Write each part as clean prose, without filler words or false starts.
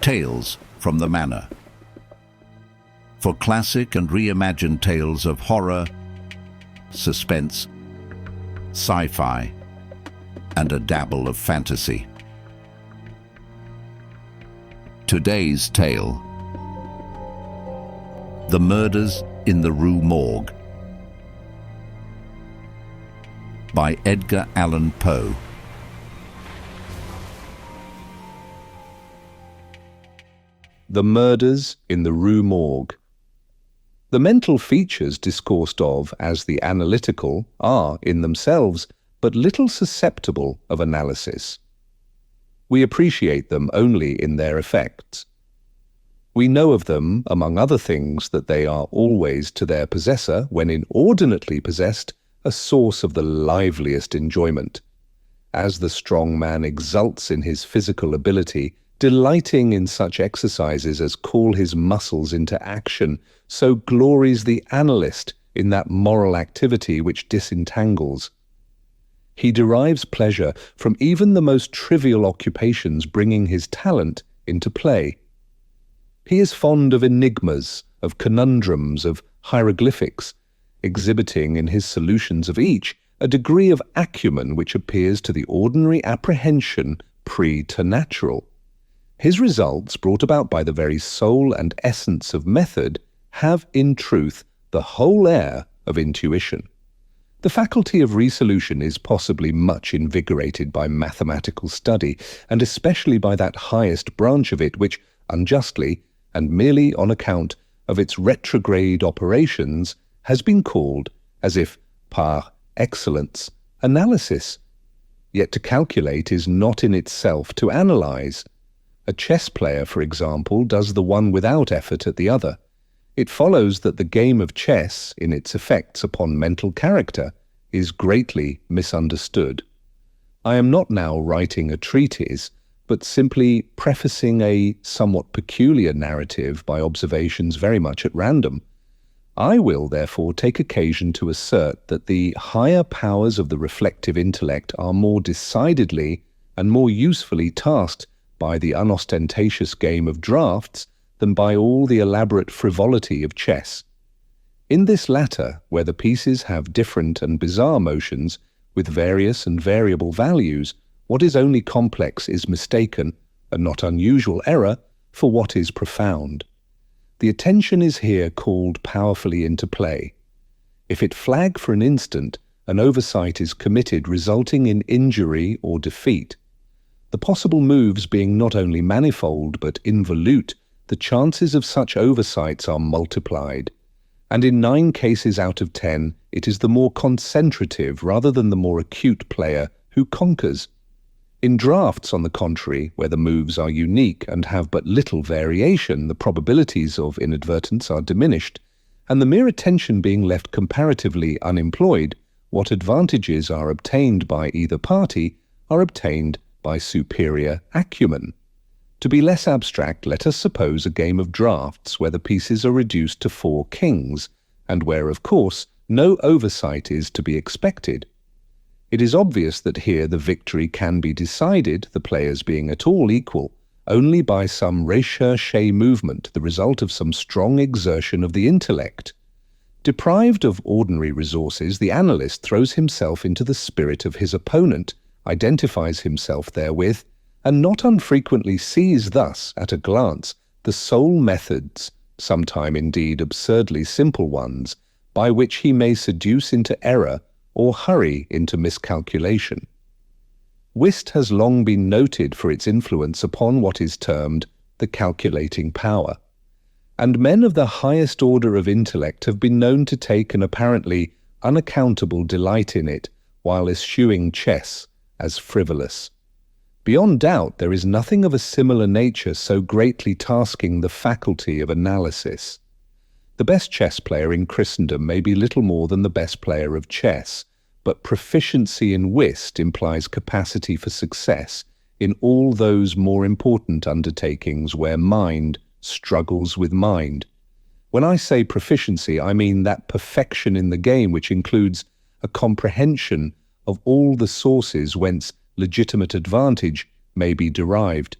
Tales from the Manor. For classic and reimagined tales of horror, suspense, sci-fi, and a dabble of fantasy. Today's tale: The Murders in the Rue Morgue, by Edgar Allan Poe. The Murders in the Rue Morgue. The mental features discoursed of as the analytical are, in themselves, but little susceptible of analysis. We appreciate them only in their effects. We know of them, among other things, that they are always to their possessor, when inordinately possessed, a source of the liveliest enjoyment. As the strong man exults in his physical ability, delighting in such exercises as call his muscles into action, so glories the analyst in that moral activity which disentangles. He derives pleasure from even the most trivial occupations, bringing his talent into play. He is fond of enigmas, of conundrums, of hieroglyphics, exhibiting in his solutions of each a degree of acumen which appears to the ordinary apprehension preternatural. His results, brought about by the very soul and essence of method, have in truth the whole air of intuition. The faculty of resolution is possibly much invigorated by mathematical study, and especially by that highest branch of it which, unjustly, and merely on account of its retrograde operations, has been called, as if par excellence, analysis. Yet to calculate is not in itself to analyze. A chess player, for example, does the one without effort at the other. It follows that the game of chess, in its effects upon mental character, is greatly misunderstood. I am not now writing a treatise, but simply prefacing a somewhat peculiar narrative by observations very much at random. I will, therefore, take occasion to assert that the higher powers of the reflective intellect are more decidedly and more usefully tasked by the unostentatious game of draughts than by all the elaborate frivolity of chess. In this latter, where the pieces have different and bizarre motions, with various and variable values, what is only complex is mistaken, a not unusual error, for what is profound. The attention is here called powerfully into play. If it flag for an instant, an oversight is committed resulting in injury or defeat. The possible moves being not only manifold but involute, the chances of such oversights are multiplied. And in 9 cases out of 10, it is the more concentrative rather than the more acute player who conquers. In drafts, on the contrary, where the moves are unique and have but little variation, the probabilities of inadvertence are diminished, and the mere attention being left comparatively unemployed, what advantages are obtained by either party are obtained by superior acumen. To be less abstract, let us suppose a game of draughts where the pieces are reduced to 4 kings, and where, of course, no oversight is to be expected. It is obvious that here the victory can be decided, the players being at all equal, only by some recherché movement, the result of some strong exertion of the intellect. Deprived of ordinary resources, the analyst throws himself into the spirit of his opponent, identifies himself therewith, and not unfrequently sees thus, at a glance, the sole methods, sometime indeed absurdly simple ones, by which he may seduce into error or hurry into miscalculation. Whist has long been noted for its influence upon what is termed the calculating power, and men of the highest order of intellect have been known to take an apparently unaccountable delight in it, while eschewing chess as frivolous. Beyond doubt, there is nothing of a similar nature so greatly tasking the faculty of analysis. The best chess player in Christendom may be little more than the best player of chess, but proficiency in whist implies capacity for success in all those more important undertakings where mind struggles with mind. When I say proficiency, I mean that perfection in the game which includes a comprehension of all the sources whence legitimate advantage may be derived.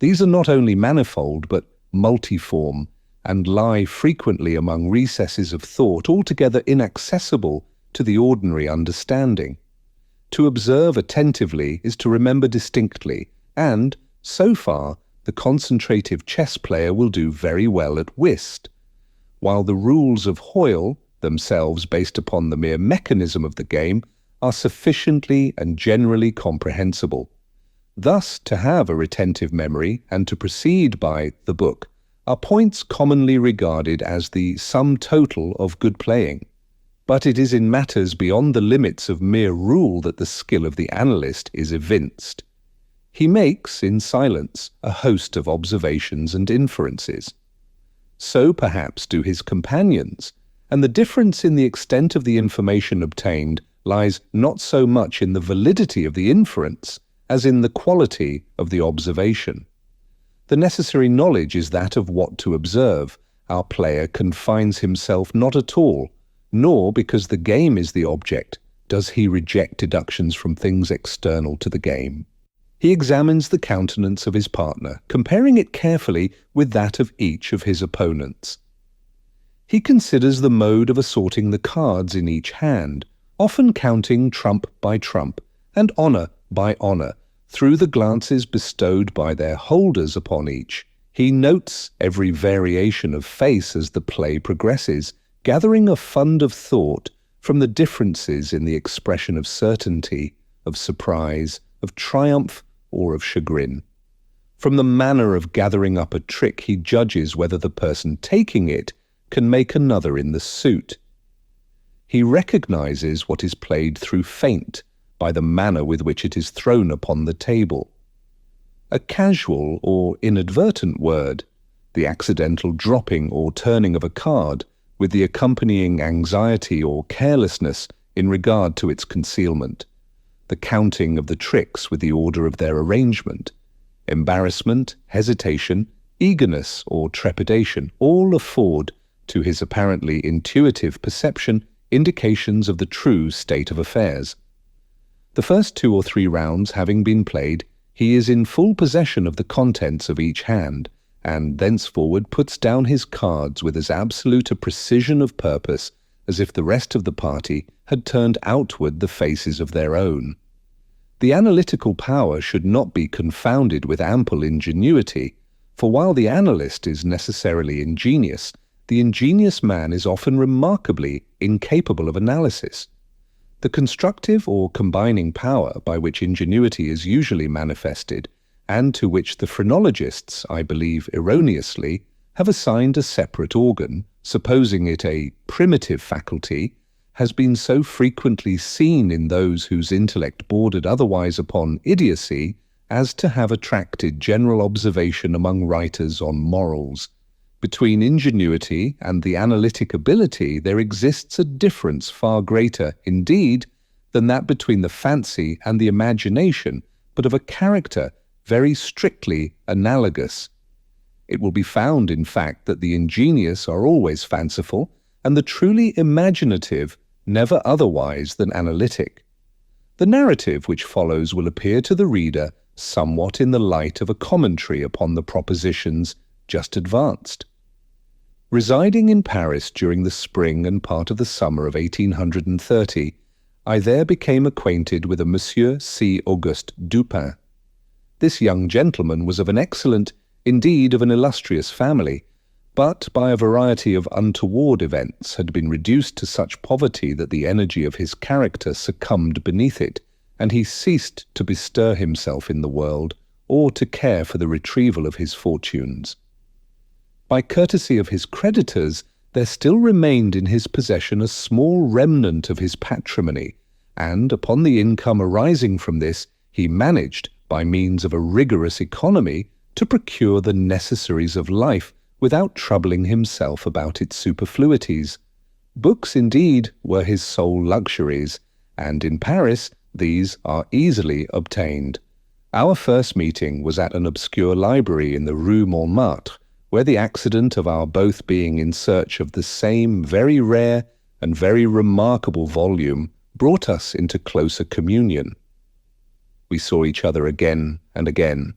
These are not only manifold, but multiform, and lie frequently among recesses of thought altogether inaccessible to the ordinary understanding. To observe attentively is to remember distinctly, and, so far, the concentrative chess player will do very well at whist, while the rules of Hoyle, themselves based upon the mere mechanism of the game, are sufficiently and generally comprehensible. Thus, to have a retentive memory and to proceed by the book are points commonly regarded as the sum total of good playing. But it is in matters beyond the limits of mere rule that the skill of the analyst is evinced. He makes, in silence, a host of observations and inferences. So perhaps do his companions, and the difference in the extent of the information obtained lies not so much in the validity of the inference as in the quality of the observation. The necessary knowledge is that of what to observe. Our player confines himself not at all, nor, because the game is the object, does he reject deductions from things external to the game. He examines the countenance of his partner, comparing it carefully with that of each of his opponents. He considers the mode of assorting the cards in each hand, often counting trump by trump, and honour by honour, through the glances bestowed by their holders upon each. He notes every variation of face as the play progresses, gathering a fund of thought from the differences in the expression of certainty, of surprise, of triumph, or of chagrin. From the manner of gathering up a trick, he judges whether the person taking it can make another in the suit. He recognizes what is played through feint by the manner with which it is thrown upon the table. A casual or inadvertent word, the accidental dropping or turning of a card, with the accompanying anxiety or carelessness in regard to its concealment, the counting of the tricks with the order of their arrangement, embarrassment, hesitation, eagerness, or trepidation, all afford, to his apparently intuitive perception, indications of the true state of affairs. The first 2 or 3 rounds having been played, he is in full possession of the contents of each hand, and thenceforward puts down his cards with as absolute a precision of purpose as if the rest of the party had turned outward the faces of their own. The analytical power should not be confounded with ample ingenuity, for while the analyst is necessarily ingenious, the ingenious man is often remarkably incapable of analysis. The constructive or combining power by which ingenuity is usually manifested, and to which the phrenologists, I believe erroneously, have assigned a separate organ, supposing it a primitive faculty, has been so frequently seen in those whose intellect bordered otherwise upon idiocy as to have attracted general observation among writers on morals. Between ingenuity and the analytic ability there exists a difference far greater, indeed, than that between the fancy and the imagination, but of a character very strictly analogous. It will be found, in fact, that the ingenious are always fanciful, and the truly imaginative never otherwise than analytic. The narrative which follows will appear to the reader somewhat in the light of a commentary upon the propositions just advanced. Residing in Paris during the spring and part of the summer of 1830, I there became acquainted with a Monsieur C. Auguste Dupin. This young gentleman was of an excellent, indeed of an illustrious family, but by a variety of untoward events had been reduced to such poverty that the energy of his character succumbed beneath it, and he ceased to bestir himself in the world, or to care for the retrieval of his fortunes. By courtesy of his creditors, there still remained in his possession a small remnant of his patrimony, and upon the income arising from this, he managed, by means of a rigorous economy, to procure the necessaries of life without troubling himself about its superfluities. Books, indeed, were his sole luxuries, and in Paris these are easily obtained. Our first meeting was at an obscure library in the Rue Montmartre, where the accident of our both being in search of the same very rare and very remarkable volume brought us into closer communion. We saw each other again and again.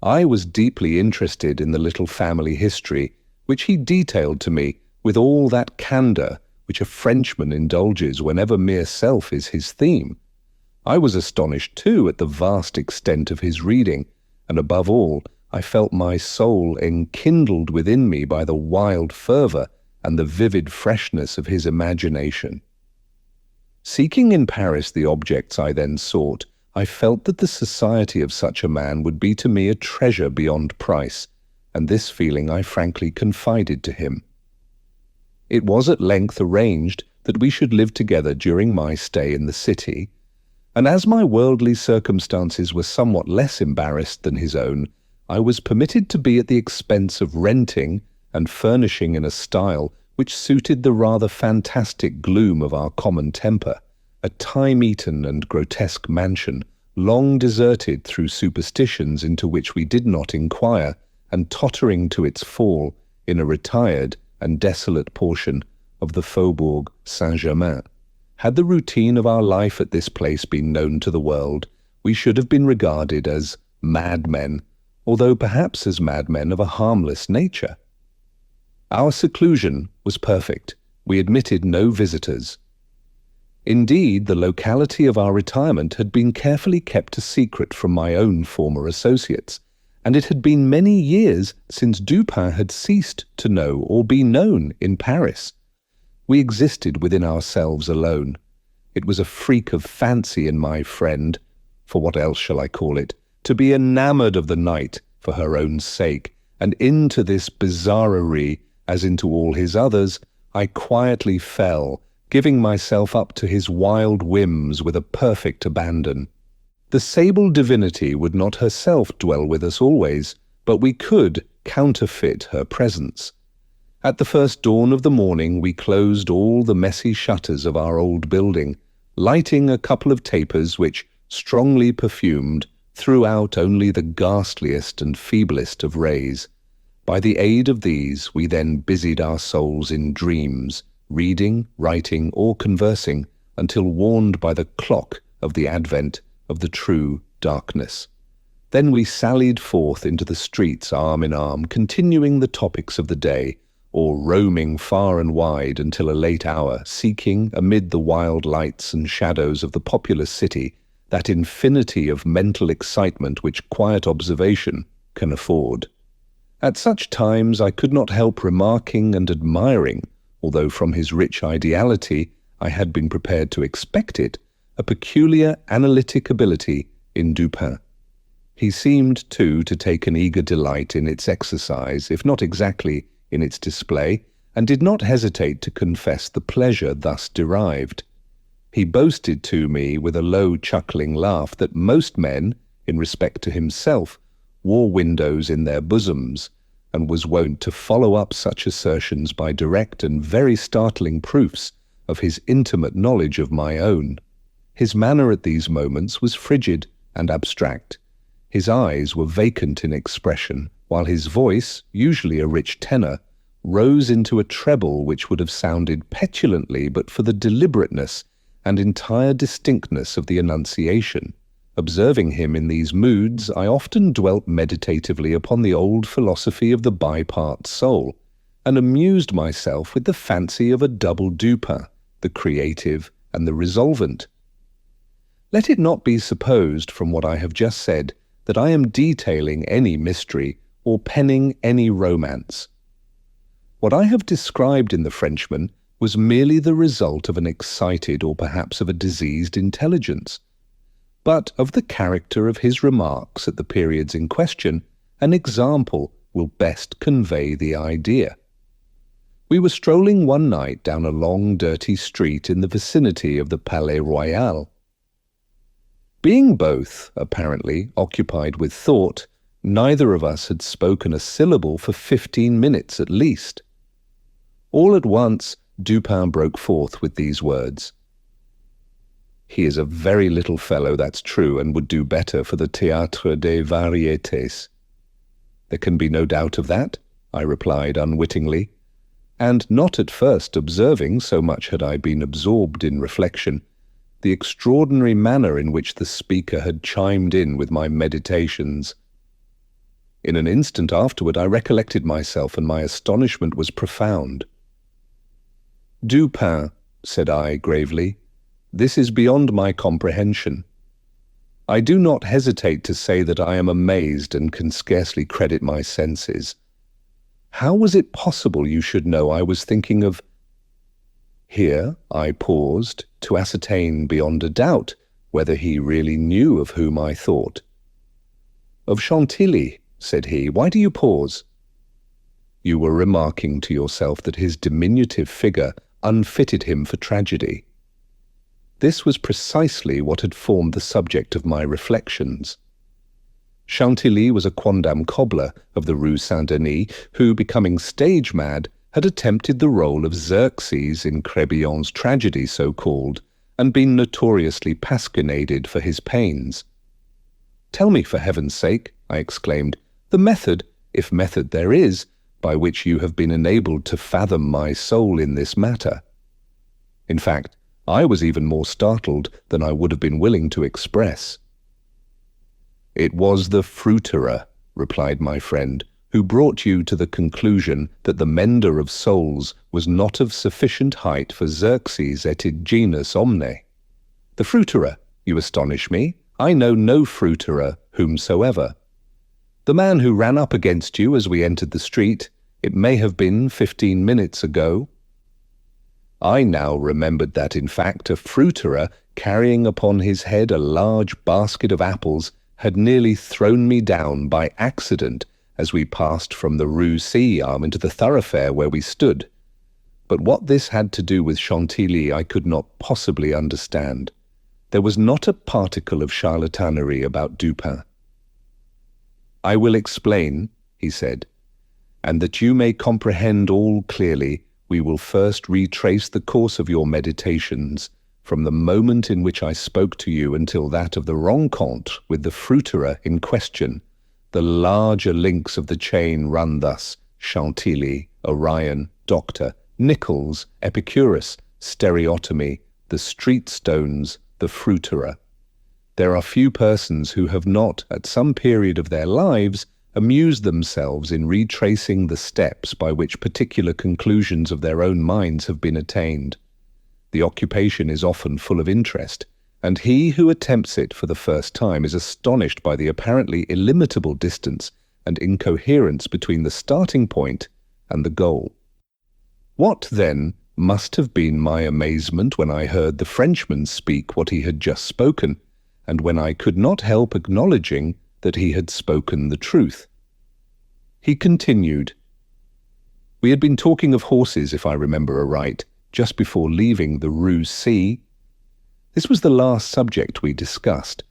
I was deeply interested in the little family history, which he detailed to me with all that candour which a Frenchman indulges whenever mere self is his theme. I was astonished, too, at the vast extent of his reading, and above all, I felt my soul enkindled within me by the wild fervour and the vivid freshness of his imagination. Seeking in Paris the objects I then sought, I felt that the society of such a man would be to me a treasure beyond price, and this feeling I frankly confided to him. It was at length arranged that we should live together during my stay in the city, and as my worldly circumstances were somewhat less embarrassed than his own, I was permitted to be at the expense of renting and furnishing in a style which suited the rather fantastic gloom of our common temper, a time-eaten and grotesque mansion, long deserted through superstitions into which we did not inquire, and tottering to its fall in a retired and desolate portion of the Faubourg Saint-Germain. Had the routine of our life at this place been known to the world, we should have been regarded as madmen, although perhaps as madmen of a harmless nature. Our seclusion was perfect. We admitted no visitors. Indeed, the locality of our retirement had been carefully kept a secret from my own former associates, and it had been many years since Dupin had ceased to know or be known in Paris. We existed within ourselves alone. It was a freak of fancy in my friend, for what else shall I call it, to be enamoured of the night for her own sake, and into this bizarrerie, as into all his others, I quietly fell, giving myself up to his wild whims with a perfect abandon. The sable divinity would not herself dwell with us always, but we could counterfeit her presence. At the first dawn of the morning we closed all the messy shutters of our old building, lighting a couple of tapers which, strongly perfumed, threw out only the ghastliest and feeblest of rays. By the aid of these we then busied our souls in dreams, reading, writing, or conversing, until warned by the clock of the advent of the true darkness. Then we sallied forth into the streets arm in arm, continuing the topics of the day, or roaming far and wide until a late hour, seeking, amid the wild lights and shadows of the populous city, that infinity of mental excitement which quiet observation can afford. At such times I could not help remarking and admiring, although from his rich ideality I had been prepared to expect it, a peculiar analytic ability in Dupin. He seemed, too, to take an eager delight in its exercise, if not exactly in its display, and did not hesitate to confess the pleasure thus derived. He boasted to me with a low chuckling laugh that most men, in respect to himself, wore windows in their bosoms, and was wont to follow up such assertions by direct and very startling proofs of his intimate knowledge of my own. His manner at these moments was frigid and abstract. His eyes were vacant in expression, while his voice, usually a rich tenor, rose into a treble which would have sounded petulantly but for the deliberateness and entire distinctness of the enunciation. Observing him in these moods, I often dwelt meditatively upon the old philosophy of the bipart soul, and amused myself with the fancy of a double Dupin, the creative and the resolvent. Let it not be supposed from what I have just said that I am detailing any mystery or penning any romance. What I have described in the Frenchman was merely the result of an excited or perhaps of a diseased intelligence, but of the character of his remarks at the periods in question, an example will best convey the idea. We were strolling one night down a long, dirty street in the vicinity of the Palais Royal. Being both, apparently, occupied with thought, neither of us had spoken a syllable for 15 minutes at least. All at once, Dupin broke forth with these words. "He is a very little fellow, that's true, and would do better for the Théâtre des Variétés." "There can be no doubt of that," I replied unwittingly, and not at first observing, so much had I been absorbed in reflection, the extraordinary manner in which the speaker had chimed in with my meditations. In an instant afterward I recollected myself, and my astonishment was profound. "Dupin," said I gravely, "this is beyond my comprehension. I do not hesitate to say that I am amazed and can scarcely credit my senses. How was it possible you should know I was thinking of—" Here I paused to ascertain beyond a doubt whether he really knew of whom I thought. "Of Chantilly," said he. "Why do you pause?" "You were remarking to yourself that his diminutive figure unfitted him for tragedy." This was precisely what had formed the subject of my reflections. Chantilly was a quondam cobbler of the Rue Saint-Denis who, becoming stage-mad, had attempted the role of Xerxes in Crébillon's tragedy so-called, and been notoriously pasquinaded for his pains. "Tell me, for heaven's sake," I exclaimed, "the method, if method there is, by which you have been enabled to fathom my soul in this matter." In fact, I was even more startled than I would have been willing to express. "It was the fruiterer," replied my friend, "who brought you to the conclusion that the mender of souls was not of sufficient height for Xerxes et id genus omne." "The fruiterer? You astonish me. I know no fruiterer whomsoever." "The man who ran up against you as we entered the street. It may have been 15 minutes ago." I now remembered that, in fact, a fruiterer, carrying upon his head a large basket of apples, had nearly thrown me down by accident as we passed from the Rue C arm into the thoroughfare where we stood. But what this had to do with Chantilly I could not possibly understand. There was not a particle of charlatanerie about Dupin. "I will explain," he said, "and that you may comprehend all clearly, we will first retrace the course of your meditations from the moment in which I spoke to you until that of the rencontre with the fruiterer in question. The larger links of the chain run thus: Chantilly, Orion, Doctor, Nichols, Epicurus, stereotomy, the street stones, the fruiterer. There are few persons who have not, at some period of their lives, amused themselves in retracing the steps by which particular conclusions of their own minds have been attained. The occupation is often full of interest, and he who attempts it for the first time is astonished by the apparently illimitable distance and incoherence between the starting point and the goal. What, then, must have been my amazement when I heard the Frenchman speak what he had just spoken, and when I could not help acknowledging that he had spoken the truth. He continued, "We had been talking of horses, if I remember aright, just before leaving the Rue C. This was the last subject we discussed.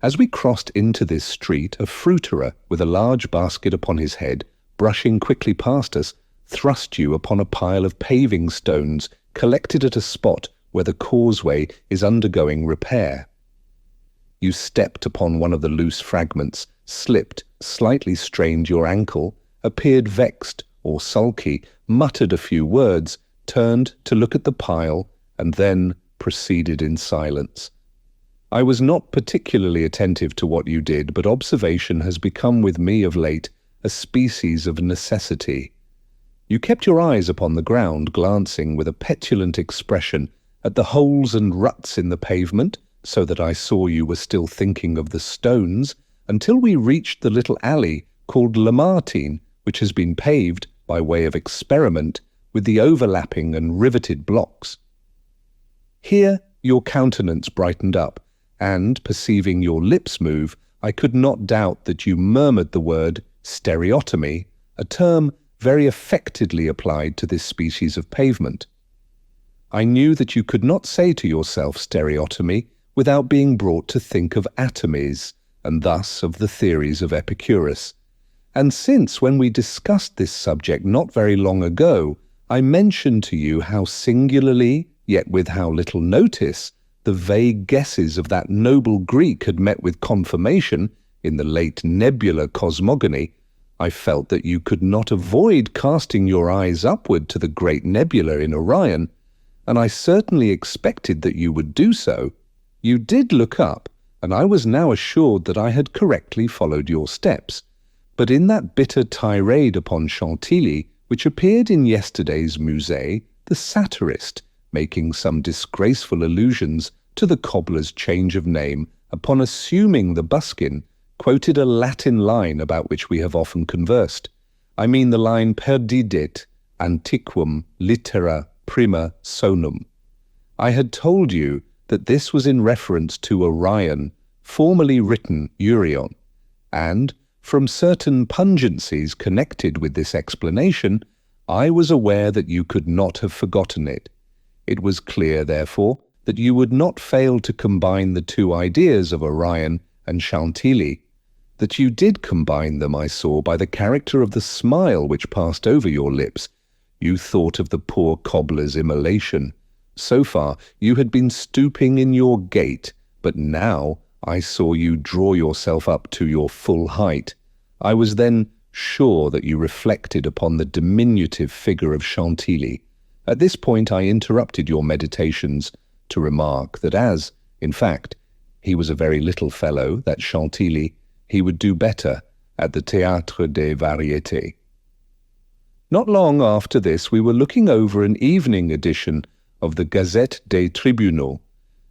As we crossed into this street, a fruiterer with a large basket upon his head, brushing quickly past us, thrust you upon a pile of paving stones collected at a spot where the causeway is undergoing repair. You stepped upon one of the loose fragments, slipped, slightly strained your ankle, appeared vexed or sulky, muttered a few words, turned to look at the pile, and then proceeded in silence. I was not particularly attentive to what you did, but observation has become with me of late a species of necessity. You kept your eyes upon the ground, glancing with a petulant expression at the holes and ruts in the pavement, so that I saw you were still thinking of the stones, until we reached the little alley called Lamartine, which has been paved, by way of experiment, with the overlapping and riveted blocks. Here your countenance brightened up, and, perceiving your lips move, I could not doubt that you murmured the word stereotomy, a term very affectedly applied to this species of pavement. I knew that you could not say to yourself stereotomy without being brought to think of atomies, and thus of the theories of Epicurus. And since, when we discussed this subject not very long ago, I mentioned to you how singularly, yet with how little notice, the vague guesses of that noble Greek had met with confirmation in the late nebular cosmogony, I felt that you could not avoid casting your eyes upward to the great nebula in Orion, and I certainly expected that you would do so. You did look up, and I was now assured that I had correctly followed your steps. But in that bitter tirade upon Chantilly, which appeared in yesterday's Musée, the satirist, making some disgraceful allusions to the cobbler's change of name upon assuming the buskin, quoted a Latin line about which we have often conversed. I mean the line perdidet antiquum littera prima sonum. I had told you that this was in reference to Orion, formerly written Urion, and, from certain pungencies connected with this explanation, I was aware that you could not have forgotten it. It was clear, therefore, that you would not fail to combine the two ideas of Orion and Chantilly. That you did combine them, I saw, by the character of the smile which passed over your lips. You thought of the poor cobbler's immolation. So far, you had been stooping in your gait, but now I saw you draw yourself up to your full height. I was then sure that you reflected upon the diminutive figure of Chantilly. At this point I interrupted your meditations to remark that as, in fact, he was a very little fellow, that Chantilly, he would do better at the Théâtre des Variétés. Not long after this we were looking over an evening edition of the Gazette des Tribunaux,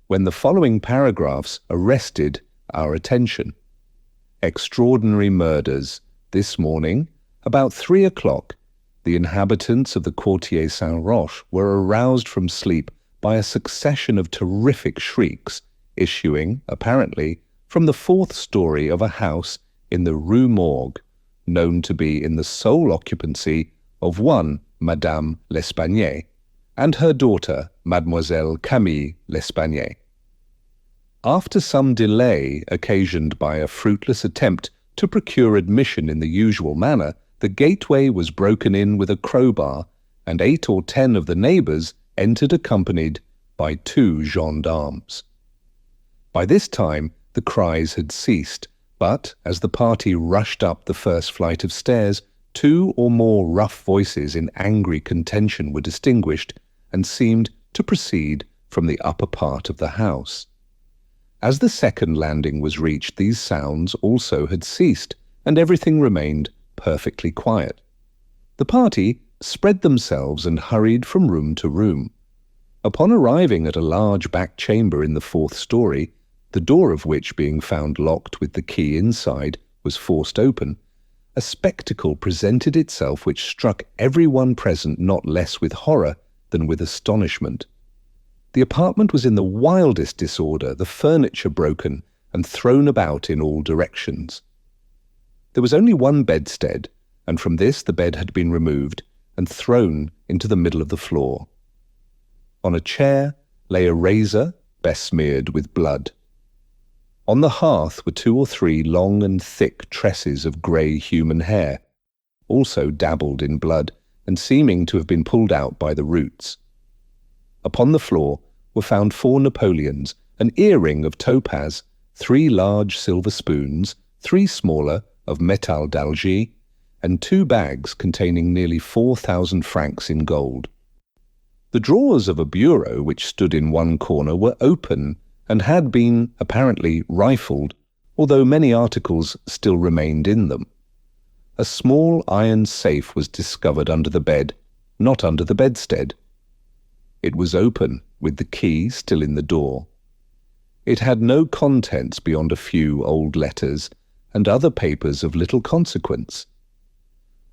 when the following paragraphs arrested our attention. Extraordinary murders. This morning, about 3 o'clock, the inhabitants of the Quartier Saint-Roch were aroused from sleep by a succession of terrific shrieks, issuing, apparently, from the 4th story of a house in the Rue Morgue, known to be in the sole occupancy of one Madame L'Espanaye, and her daughter, Mademoiselle Camille L'Espanaye. After some delay occasioned by a fruitless attempt to procure admission in the usual manner, the gateway was broken in with a crowbar, and 8 or 10 of the neighbours entered accompanied by 2 gendarmes. By this time the cries had ceased, but as the party rushed up the first flight of stairs, 2 or more rough voices in angry contention were distinguished, and seemed to proceed from the upper part of the house. As the second landing was reached, these sounds also had ceased, and everything remained perfectly quiet. The party spread themselves and hurried from room to room. Upon arriving at a large back chamber in the 4th story, the door of which, being found locked with the key inside, was forced open, a spectacle presented itself which struck everyone present not less with horror than with astonishment. The apartment was in the wildest disorder, the furniture broken and thrown about in all directions. There was only one bedstead, and from this the bed had been removed and thrown into the middle of the floor. On a chair lay a razor besmeared with blood. On the hearth were 2 or 3 long and thick tresses of grey human hair, also dabbled in blood and seeming to have been pulled out by the roots. Upon the floor were found 4 Napoleons, an earring of topaz, 3 large silver spoons, 3 smaller of métal d'Alger, and 2 bags containing nearly 4,000 francs in gold. The drawers of a bureau which stood in one corner were open and had been apparently rifled, although many articles still remained in them. A small iron safe was discovered under the bed, not under the bedstead. It was open, with the key still in the door. It had no contents beyond a few old letters and other papers of little consequence.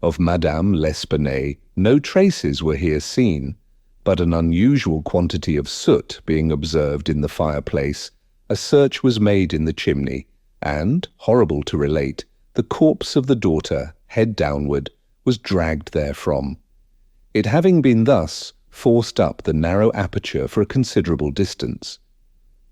Of Madame L'Espanaye no traces were here seen, but an unusual quantity of soot being observed in the fireplace, a search was made in the chimney, and, horrible to relate, the corpse of the daughter, head downward, was dragged therefrom, it having been thus forced up the narrow aperture for a considerable distance.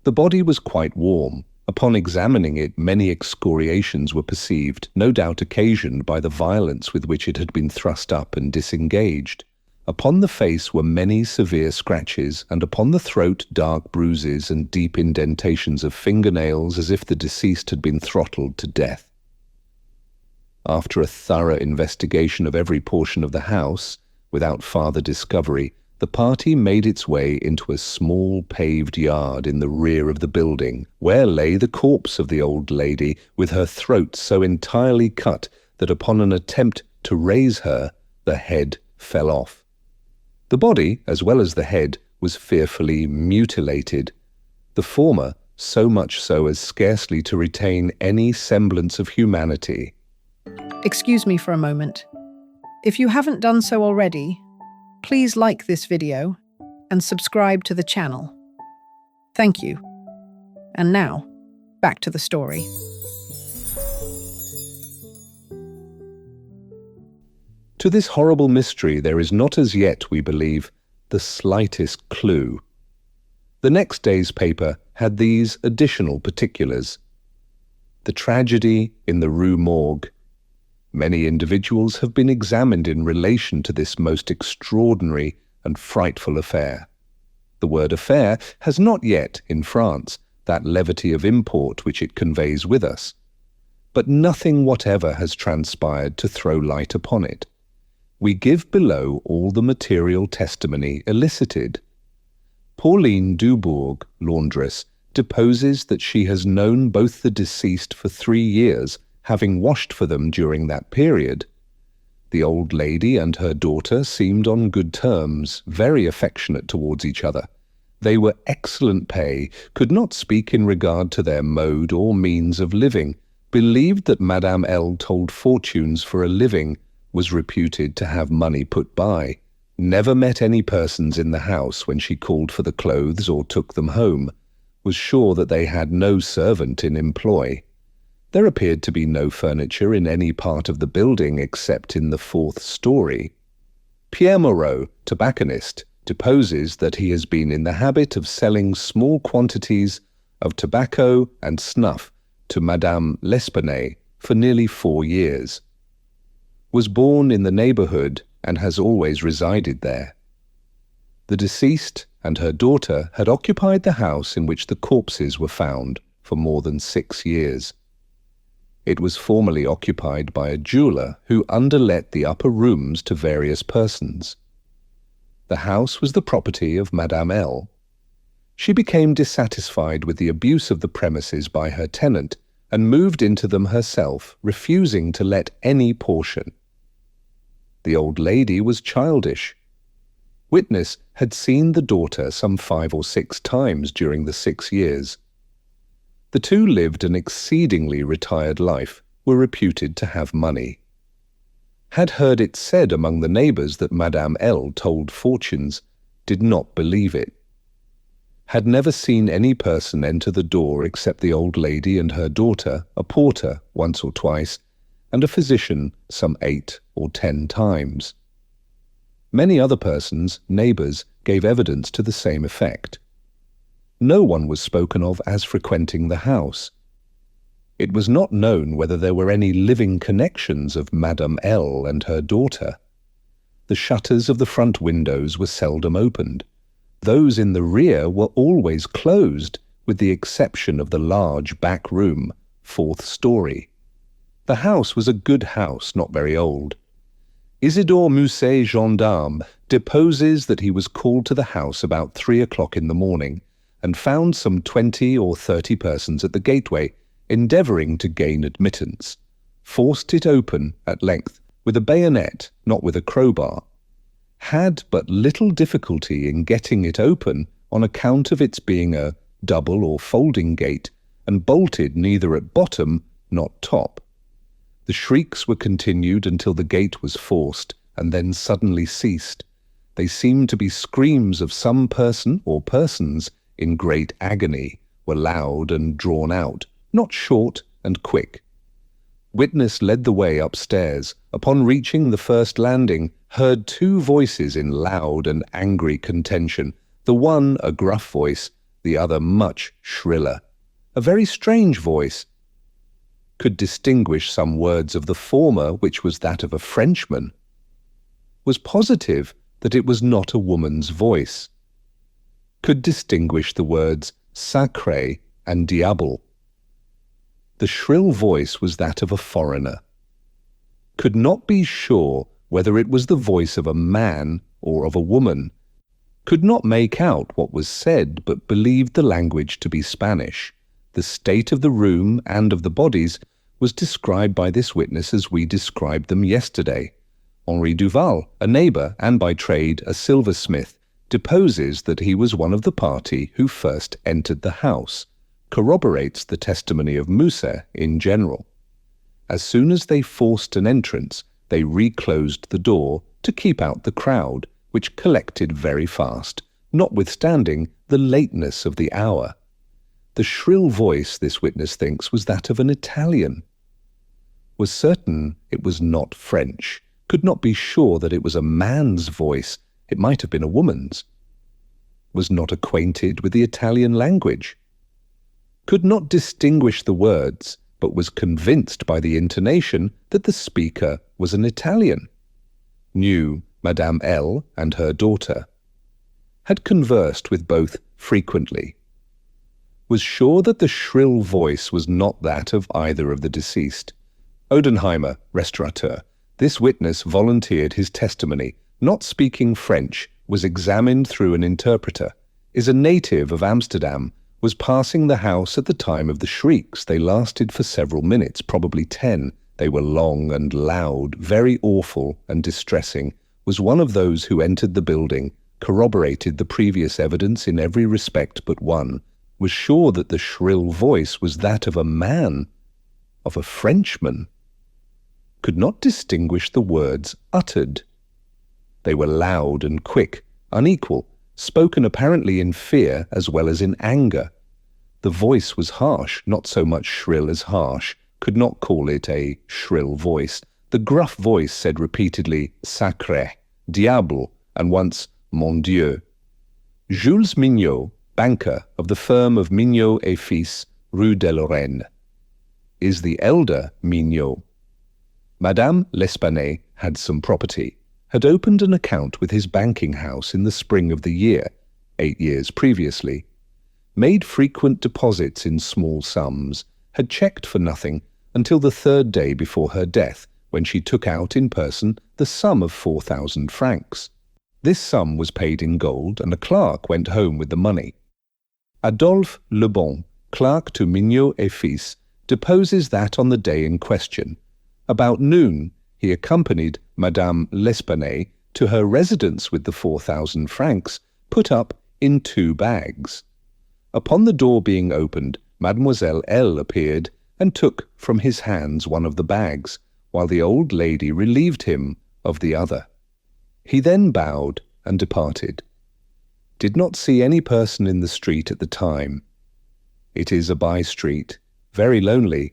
The body was quite warm. Upon examining it, many excoriations were perceived, no doubt occasioned by the violence with which it had been thrust up and disengaged. Upon the face were many severe scratches, and upon the throat dark bruises and deep indentations of fingernails, as if the deceased had been throttled to death. After a thorough investigation of every portion of the house, without farther discovery, the party made its way into a small paved yard in the rear of the building, where lay the corpse of the old lady, with her throat so entirely cut that upon an attempt to raise her, the head fell off. The body, as well as the head, was fearfully mutilated, the former so much so as scarcely to retain any semblance of humanity. Excuse me for a moment. If you haven't done so already, please like this video and subscribe to the channel. Thank you. And now, back to the story. To this horrible mystery there is not as yet, we believe, the slightest clue. The next day's paper had these additional particulars. The tragedy in the Rue Morgue. Many individuals have been examined in relation to this most extraordinary and frightful affair. The word affair has not yet, in France, that levity of import which it conveys with us. But nothing whatever has transpired to throw light upon it. We give below all the material testimony elicited. Pauline Dubourg, laundress, deposes that she has known both the deceased for 3 years, having washed for them during that period. The old lady and her daughter seemed on good terms, very affectionate towards each other. They were excellent pay, could not speak in regard to their mode or means of living, believed that Madame L. told fortunes for a living, was reputed to have money put by, never met any persons in the house when she called for the clothes or took them home, was sure that they had no servant in employ. There appeared to be no furniture in any part of the building except in the 4th story. Pierre Moreau, tobacconist, deposes that he has been in the habit of selling small quantities of tobacco and snuff to Madame L'Espanaye for nearly 4 years. Was born in the neighborhood and has always resided there. The deceased and her daughter had occupied the house in which the corpses were found for more than 6 years. It was formerly occupied by a jeweler who underlet the upper rooms to various persons. The house was the property of Madame L. She became dissatisfied with the abuse of the premises by her tenant and moved into them herself, refusing to let any portion. The old lady was childish. Witness had seen the daughter some 5 or 6 times during the 6 years. The two lived an exceedingly retired life, were reputed to have money. Had heard it said among the neighbours that Madame L. told fortunes, did not believe it. Had never seen any person enter the door except the old lady and her daughter, a porter once or twice, and a physician some 8 or 10 times. Many other persons, neighbours, gave evidence to the same effect. No one was spoken of as frequenting the house. It was not known whether there were any living connections of Madame L. and her daughter. The shutters of the front windows were seldom opened. Those in the rear were always closed, with the exception of the large back room, 4th story. The house was a good house, not very old. Isidore Musset, gendarme, deposes that he was called to the house about 3 o'clock in the morning, and found some 20 or 30 persons at the gateway, endeavouring to gain admittance. Forced it open, at length, with a bayonet, not with a crowbar. Had but little difficulty in getting it open on account of its being a double or folding gate, and bolted neither at bottom, not top. The shrieks were continued until the gate was forced, and then suddenly ceased. They seemed to be screams of some person or persons in great agony, were loud and drawn out, not short and quick. Witness led the way upstairs. Upon reaching the first landing, heard 2 voices in loud and angry contention, the one a gruff voice, the other much shriller. A very strange voice. Could distinguish some words of the former, which was that of a Frenchman. Was positive that it was not a woman's voice. Could distinguish the words sacré and diable. The shrill voice was that of a foreigner. Could not be sure whether it was the voice of a man or of a woman. Could not make out what was said, but believed the language to be Spanish. The state of the room and of the bodies was described by this witness as we described them yesterday. Henri Duval, a neighbour and by trade a silversmith, deposes that he was one of the party who first entered the house, corroborates the testimony of Musset in general. As soon as they forced an entrance, they reclosed the door to keep out the crowd, which collected very fast, notwithstanding the lateness of the hour. The shrill voice, this witness thinks, was that of an Italian. Was certain it was not French, could not be sure that it was a man's voice, it might have been a woman's. Was not acquainted with the Italian language. Could not distinguish the words, but was convinced by the intonation that the speaker was an Italian. Knew Madame L. and her daughter. Had conversed with both frequently. Was sure that the shrill voice was not that of either of the deceased. Odenheimer, restaurateur, this witness volunteered his testimony, not speaking French, was examined through an interpreter, is a native of Amsterdam, was passing the house at the time of the shrieks. They lasted for several minutes, probably 10. They were long and loud, very awful and distressing, was one of those who entered the building, corroborated the previous evidence in every respect but one, was sure that the shrill voice was that of a man, of a Frenchman. Could not distinguish the words uttered. They were loud and quick, unequal, spoken apparently in fear as well as in anger. The voice was harsh, not so much shrill as harsh, could not call it a shrill voice. The gruff voice said repeatedly, sacré, diable, and once, mon Dieu. Jules Mignot, banker of the firm of Mignot et Fils, Rue de Lorraine. Is the elder Mignot. Madame L'Espanaye had some property, had opened an account with his banking house in the spring of the year, 8 years previously, made frequent deposits in small sums, had checked for nothing until the 3rd day before her death, when she took out in person the sum of 4,000 francs. This sum was paid in gold, and a clerk went home with the money. Adolphe Lebon, clerk to Mignot et Fils, deposes that on the day in question, about noon, he accompanied Madame L'Espanaye to her residence with the 4,000 francs, put up in 2 bags. Upon the door being opened, Mademoiselle L. appeared and took from his hands one of the bags, while the old lady relieved him of the other. He then bowed and departed. Did not see any person in the street at the time. It is a by-street, very lonely.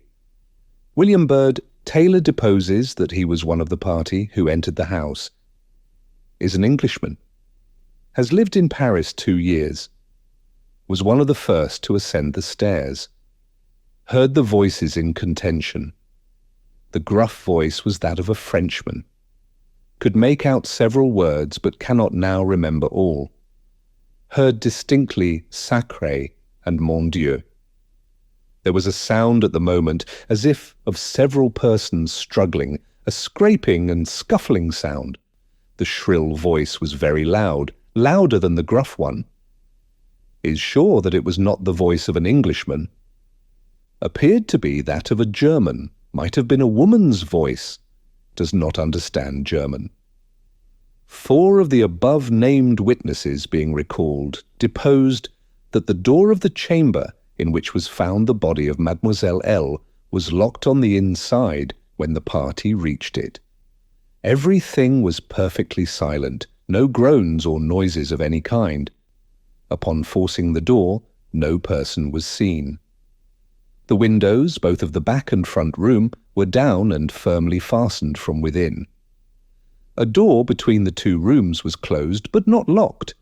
William Byrd Taylor deposes that he was one of the party who entered the house. Is an Englishman. Has lived in Paris 2 years. Was one of the first to ascend the stairs. Heard the voices in contention. The gruff voice was that of a Frenchman. Could make out several words but cannot now remember all. Heard distinctly sacré and mon Dieu. There was a sound at the moment as if of several persons struggling, a scraping and scuffling sound. The shrill voice was very loud, louder than the gruff one. Is sure that it was not the voice of an Englishman. Appeared to be that of a German, might have been a woman's voice. Does not understand German. 4 of the above-named witnesses being recalled, deposed that the door of the chamber in which was found the body of Mademoiselle L. was locked on the inside when the party reached it. Everything was perfectly silent, no groans or noises of any kind. Upon forcing the door, no person was seen. The windows, both of the back and front room, were down and firmly fastened from within. A door between the 2 rooms was closed, but not locked.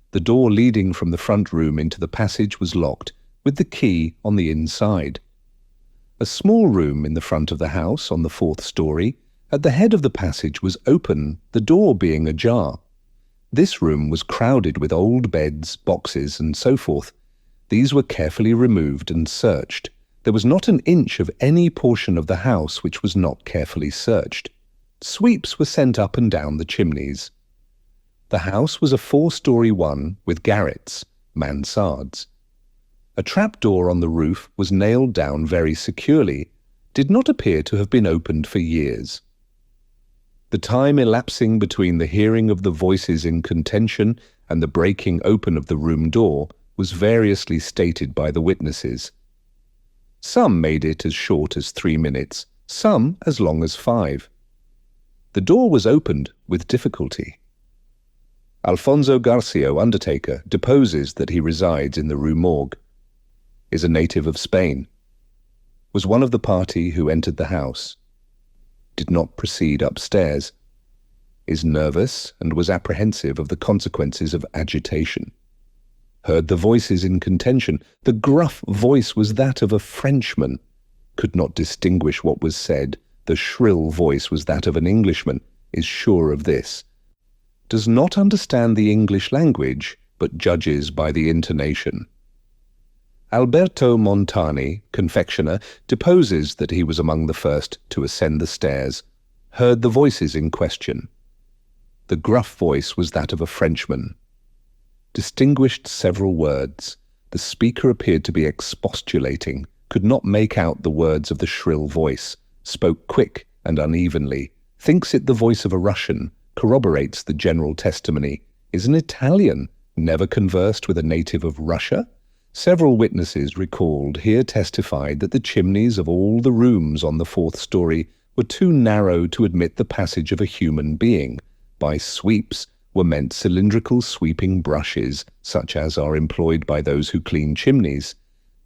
The door leading from the front room into the passage was locked, with the key on the inside. A small room in the front of the house, on the 4th story, at the head of the passage was open, the door being ajar. This room was crowded with old beds, boxes, and so forth. These were carefully removed and searched. There was not an inch of any portion of the house which was not carefully searched. Sweeps were sent up and down the chimneys. The house was a 4-story one with garrets, mansardes. A trapdoor on the roof was nailed down very securely. did not appear to have been opened for years. The time elapsing between the hearing of the voices in contention and the breaking open of the room door was variously stated by the witnesses. Some made it as short as 3 minutes, some as long as 5. The door was opened with difficulty. Alfonso Garcio, undertaker, deposes that he resides in the Rue Morgue, is a native of Spain, was one of the party who entered the house, did not proceed upstairs, is nervous and was apprehensive of the consequences of agitation. Heard the voices in contention. The gruff voice was that of a Frenchman. Could not distinguish what was said. The shrill voice was that of an Englishman. Is sure of this. Does not understand the English language, but judges by the intonation. Alberto Montani, confectioner, deposes that he was among the first to ascend the stairs, heard the voices in question. The gruff voice was that of a Frenchman. Distinguished several words. The speaker appeared to be expostulating, could not make out the words of the shrill voice, spoke quick and unevenly, thinks it the voice of a Russian, corroborates the general testimony, is an Italian, never conversed with a native of Russia. Several witnesses recalled here testified that the chimneys of all the rooms on the 4th story were too narrow to admit the passage of a human being. By sweeps were meant cylindrical sweeping brushes, such as are employed by those who clean chimneys.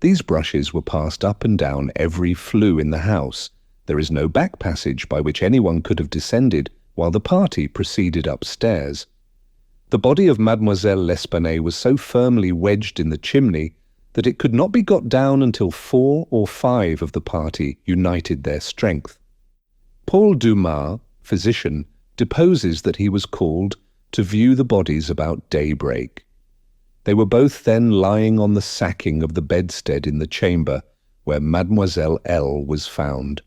These brushes were passed up and down every flue in the house. There is no back passage by which anyone could have descended while the party proceeded upstairs. The body of Mademoiselle L'Espanaye was so firmly wedged in the chimney that it could not be got down until 4 or 5 of the party united their strength. Paul Dumas, physician, deposes that he was called to view the bodies about daybreak. They were both then lying on the sacking of the bedstead in the chamber where Mademoiselle L. was found.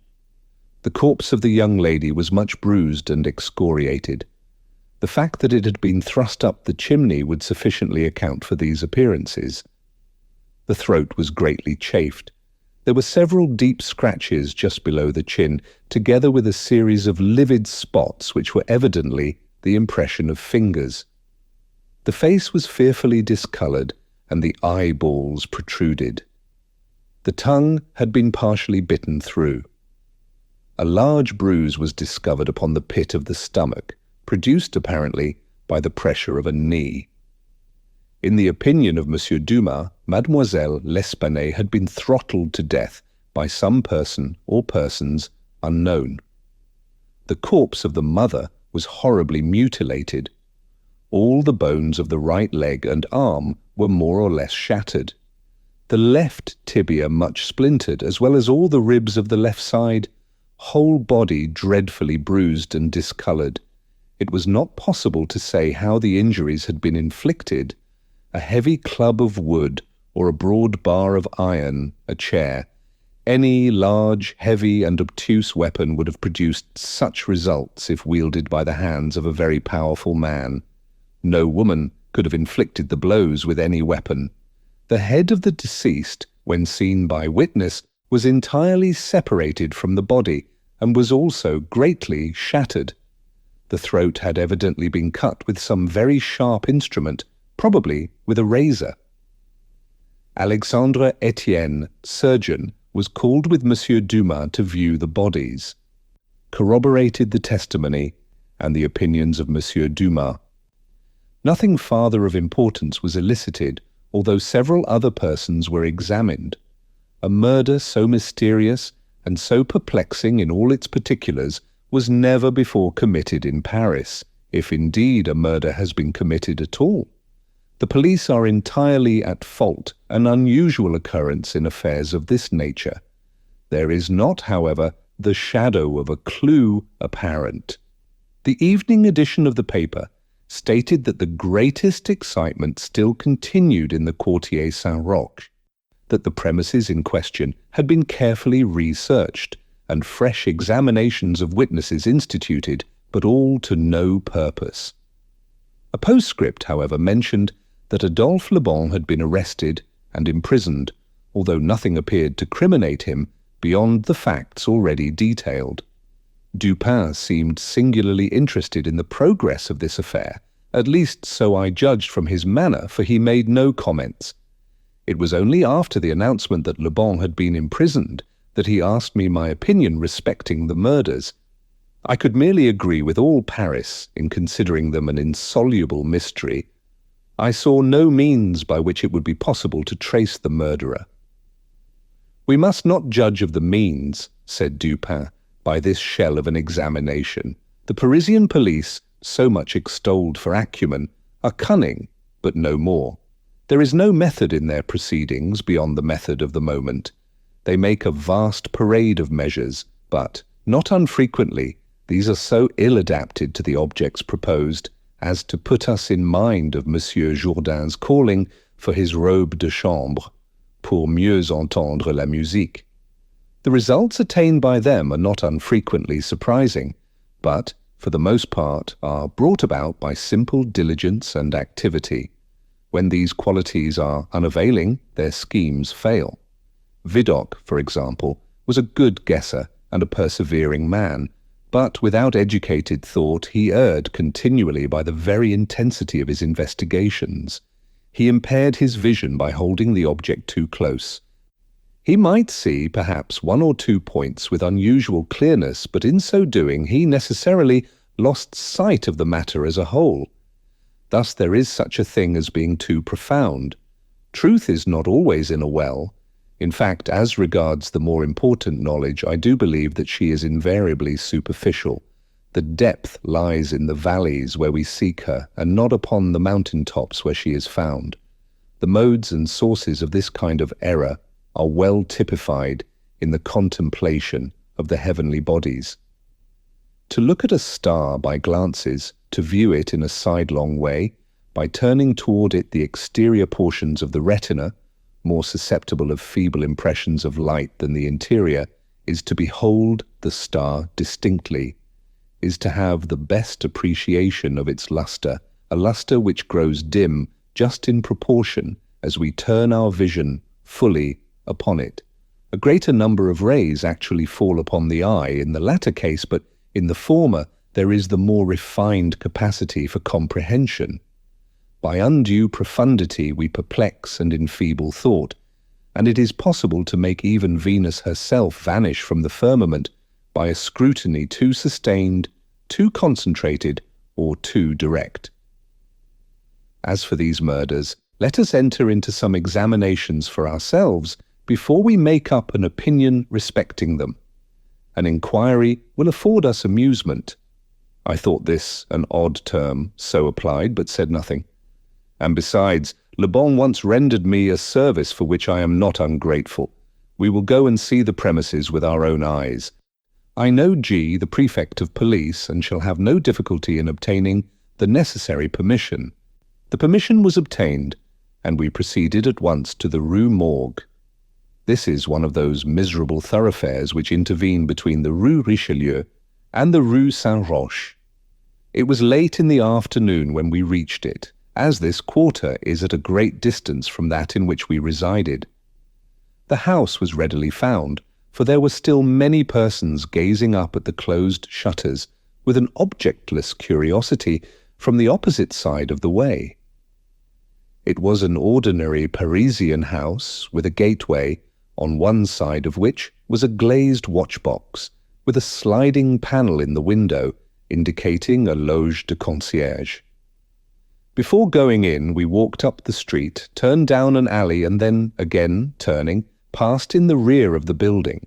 The corpse of the young lady was much bruised and excoriated. The fact that it had been thrust up the chimney would sufficiently account for these appearances. The throat was greatly chafed. There were several deep scratches just below the chin, together with a series of livid spots which were evidently the impression of fingers. The face was fearfully discoloured, and the eyeballs protruded. The tongue had been partially bitten through. A large bruise was discovered upon the pit of the stomach, produced apparently by the pressure of a knee. In the opinion of Monsieur Dumas, Mademoiselle L'Espanaye had been throttled to death by some person or persons unknown. The corpse of the mother was horribly mutilated. All the bones of the right leg and arm were more or less shattered. The left tibia much splintered, as well as all the ribs of the left side. Whole body dreadfully bruised and discoloured. It was not possible to say how the injuries had been inflicted. A heavy club of wood or a broad bar of iron, a chair, any large, heavy and obtuse weapon would have produced such results if wielded by the hands of a very powerful man. No woman could have inflicted the blows with any weapon. The head of the deceased, when seen by witness, was entirely separated from the body and was also greatly shattered. The throat had evidently been cut with some very sharp instrument, probably with a razor. Alexandre Etienne, surgeon, was called with Monsieur Dumas to view the bodies, corroborated the testimony and the opinions of Monsieur Dumas. Nothing farther of importance was elicited, although several other persons were examined. A murder so mysterious and so perplexing in all its particulars was never before committed in Paris, if indeed a murder has been committed at all. The police are entirely at fault, an unusual occurrence in affairs of this nature. There is not, however, the shadow of a clue apparent. The evening edition of the paper stated that the greatest excitement still continued in the Quartier Saint-Roch, that the premises in question had been carefully researched, and fresh examinations of witnesses instituted, but all to no purpose. A postscript, however, mentioned that Adolphe Le Bon had been arrested and imprisoned, although nothing appeared to criminate him, beyond the facts already detailed. Dupin seemed singularly interested in the progress of this affair, at least so I judged from his manner, for he made no comments. It was only after the announcement that Le Bon had been imprisoned that he asked me my opinion respecting the murders. I could merely agree with all Paris in considering them an insoluble mystery. I saw no means by which it would be possible to trace the murderer. "We must not judge of the means," said Dupin, "by this shell of an examination. The Parisian police, so much extolled for acumen, are cunning, but no more. There is no method in their proceedings beyond the method of the moment. They make a vast parade of measures, but, not unfrequently, these are so ill adapted to the objects proposed as to put us in mind of Monsieur Jourdain's calling for his robe de chambre, pour mieux entendre la musique. The results attained by them are not unfrequently surprising, but, for the most part, are brought about by simple diligence and activity. When these qualities are unavailing, their schemes fail. Vidocq, for example, was a good guesser and a persevering man, but without educated thought he erred continually by the very intensity of his investigations. He impaired his vision by holding the object too close. He might see perhaps one or two points with unusual clearness, but in so doing he necessarily lost sight of the matter as a whole. Thus there is such a thing as being too profound. Truth is not always in a well. In fact, as regards the more important knowledge, I do believe that she is invariably superficial. The depth lies in the valleys where we seek her, and not upon the mountain tops where she is found. The modes and sources of this kind of error are well typified in the contemplation of the heavenly bodies. To look at a star by glances, to view it in a sidelong way, by turning toward it the exterior portions of the retina, more susceptible of feeble impressions of light than the interior, is to behold the star distinctly, is to have the best appreciation of its lustre, a lustre which grows dim just in proportion as we turn our vision fully upon it. A greater number of rays actually fall upon the eye in the latter case, but in the former there is the more refined capacity for comprehension. By undue profundity we perplex and enfeeble thought, and it is possible to make even Venus herself vanish from the firmament by a scrutiny too sustained, too concentrated, or too direct. As for these murders, let us enter into some examinations for ourselves before we make up an opinion respecting them. An inquiry will afford us amusement. I thought this an odd term, so applied, but said nothing. And besides, Le Bon once rendered me a service for which I am not ungrateful. We will go and see the premises with our own eyes. I know G, the prefect of police, and shall have no difficulty in obtaining the necessary permission. The permission was obtained, and we proceeded at once to the Rue Morgue. This is one of those miserable thoroughfares which intervene between the Rue Richelieu and the Rue Saint-Roch. It was late in the afternoon when we reached it, as this quarter is at a great distance from that in which we resided. The house was readily found, for there were still many persons gazing up at the closed shutters with an objectless curiosity from the opposite side of the way. It was an ordinary Parisian house with a gateway, on one side of which was a glazed watchbox with a sliding panel in the window indicating a loge de concierge. Before going in, we walked up the street, turned down an alley, and then, again turning, passed in the rear of the building.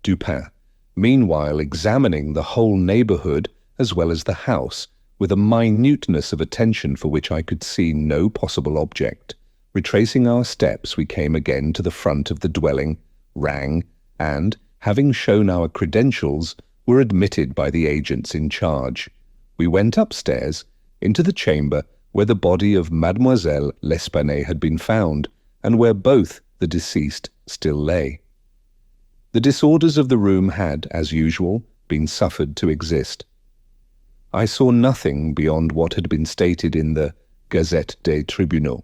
Dupin, meanwhile examining the whole neighborhood as well as the house, with a minuteness of attention for which I could see no possible object. Retracing our steps, we came again to the front of the dwelling, rang, and, having shown our credentials, were admitted by the agents in charge. We went upstairs, into the chamber where the body of Mademoiselle L'Espanaye had been found, and where both the deceased still lay. The disorders of the room had, as usual, been suffered to exist. I saw nothing beyond what had been stated in the Gazette des Tribunaux.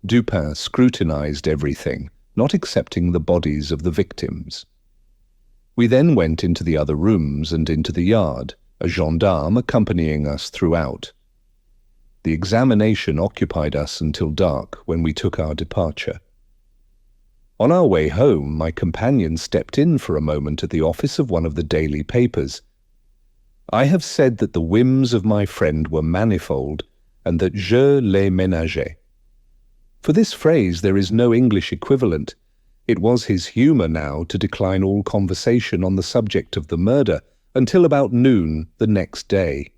Dupin scrutinized everything, not accepting the bodies of the victims. We then went into the other rooms and into the yard, a gendarme accompanying us throughout. The examination occupied us until dark, when we took our departure. On our way home, my companion stepped in for a moment at the office of one of the daily papers. I have said that the whims of my friend were manifold, and that je les ménageais. For this phrase there is no English equivalent. It was his humour now to decline all conversation on the subject of the murder until about noon the next day.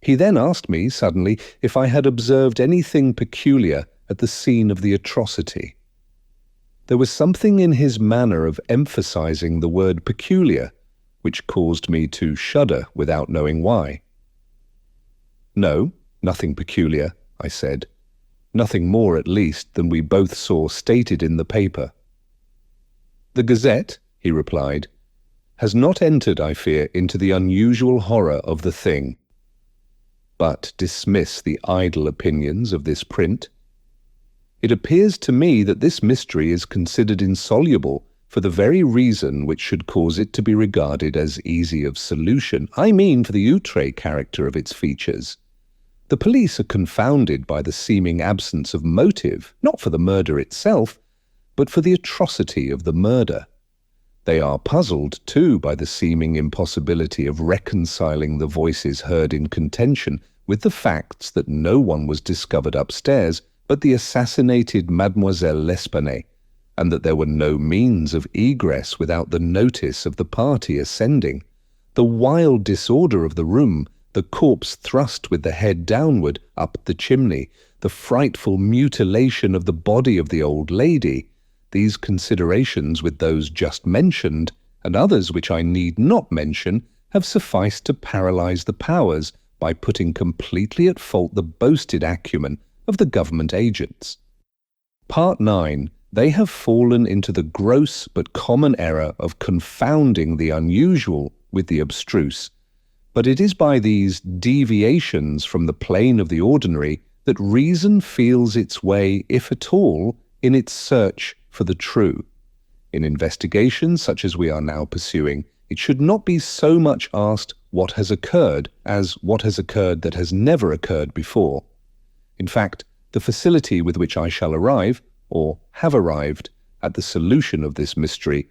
He then asked me suddenly if I had observed anything peculiar at the scene of the atrocity. There was something in his manner of emphasizing the word peculiar, which caused me to shudder without knowing why. "No, nothing peculiar," I said. "Nothing more, at least, than we both saw stated in the paper." "The Gazette," he replied, "has not entered, I fear, into the unusual horror of the thing. But dismiss the idle opinions of this print. It appears to me that this mystery is considered insoluble for the very reason which should cause it to be regarded as easy of solution. I mean for the outré character of its features. The police are confounded by the seeming absence of motive, not for the murder itself, but for the atrocity of the murder. They are puzzled, too, by the seeming impossibility of reconciling the voices heard in contention with the facts that no one was discovered upstairs but the assassinated Mademoiselle L'Espanaye, and that there were no means of egress without the notice of the party ascending. The wild disorder of the room, the corpse thrust with the head downward up the chimney, the frightful mutilation of the body of the old lady, these considerations with those just mentioned, and others which I need not mention, have sufficed to paralyze the powers by putting completely at fault the boasted acumen of the government agents. Part 9. They have fallen into the gross but common error of confounding the unusual with the abstruse. But it is by these deviations from the plane of the ordinary that reason feels its way, if at all, in its search for the true. In investigations such as we are now pursuing, it should not be so much asked what has occurred as what has occurred that has never occurred before. In fact, the facility with which I shall arrive, or have arrived, at the solution of this mystery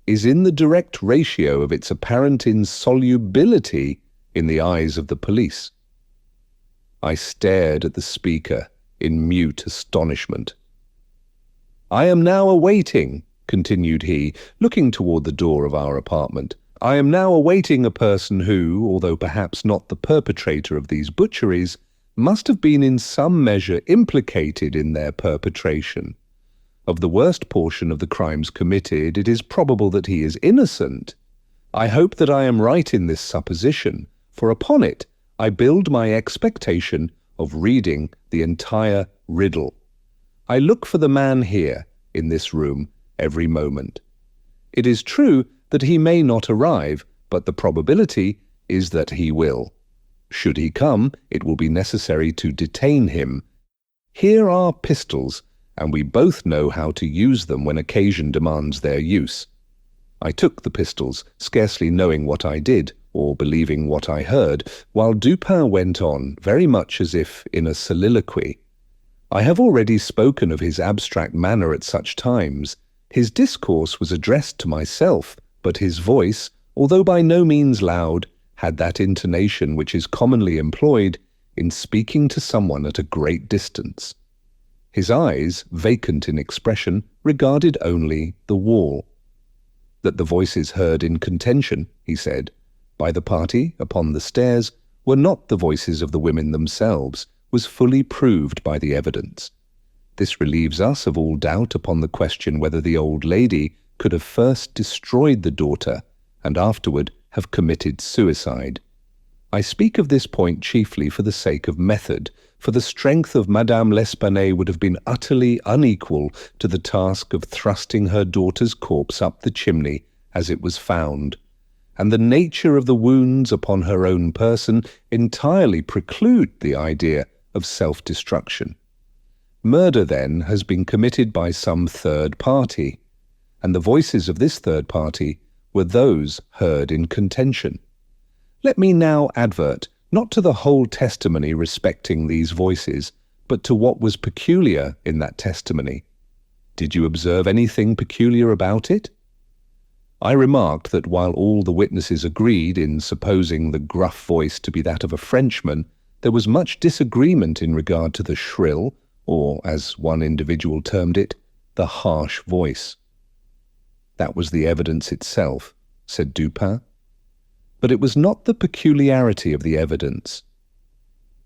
is in the direct ratio of its apparent insolubility in the eyes of the police. I stared at the speaker in mute astonishment. "I am now awaiting," continued he, looking toward the door of our apartment, "I am now awaiting a person who, although perhaps not the perpetrator of these butcheries, must have been in some measure implicated in their perpetration. Of the worst portion of the crimes committed, it is probable that he is innocent. I hope that I am right in this supposition, for upon it I build my expectation of reading the entire riddle. I look for the man here, in this room, every moment. It is true that he may not arrive, but the probability is that he will. Should he come, it will be necessary to detain him. Here are pistols, and we both know how to use them when occasion demands their use." I took the pistols, scarcely knowing what I did, or believing what I heard, while Dupin went on, very much as if in a soliloquy. I have already spoken of his abstract manner at such times. His discourse was addressed to myself, but his voice, although by no means loud, had that intonation which is commonly employed in speaking to someone at a great distance. His eyes, vacant in expression, regarded only the wall. That the voices heard in contention, he said, by the party upon the stairs were not the voices of the women themselves, was fully proved by the evidence. This relieves us of all doubt upon the question whether the old lady could have first destroyed the daughter and afterward have committed suicide. I speak of this point chiefly for the sake of method, for the strength of Madame L'Espanaye would have been utterly unequal to the task of thrusting her daughter's corpse up the chimney as it was found, and the nature of the wounds upon her own person entirely preclude the idea of self-destruction. Murder, then, has been committed by some third party, and the voices of this third party were those heard in contention. Let me now advert not to the whole testimony respecting these voices, but to what was peculiar in that testimony. Did you observe anything peculiar about it? I remarked that while all the witnesses agreed in supposing the gruff voice to be that of a Frenchman, there was much disagreement in regard to the shrill, or, as one individual termed it, the harsh voice. That was the evidence itself, said Dupin. But it was not the peculiarity of the evidence.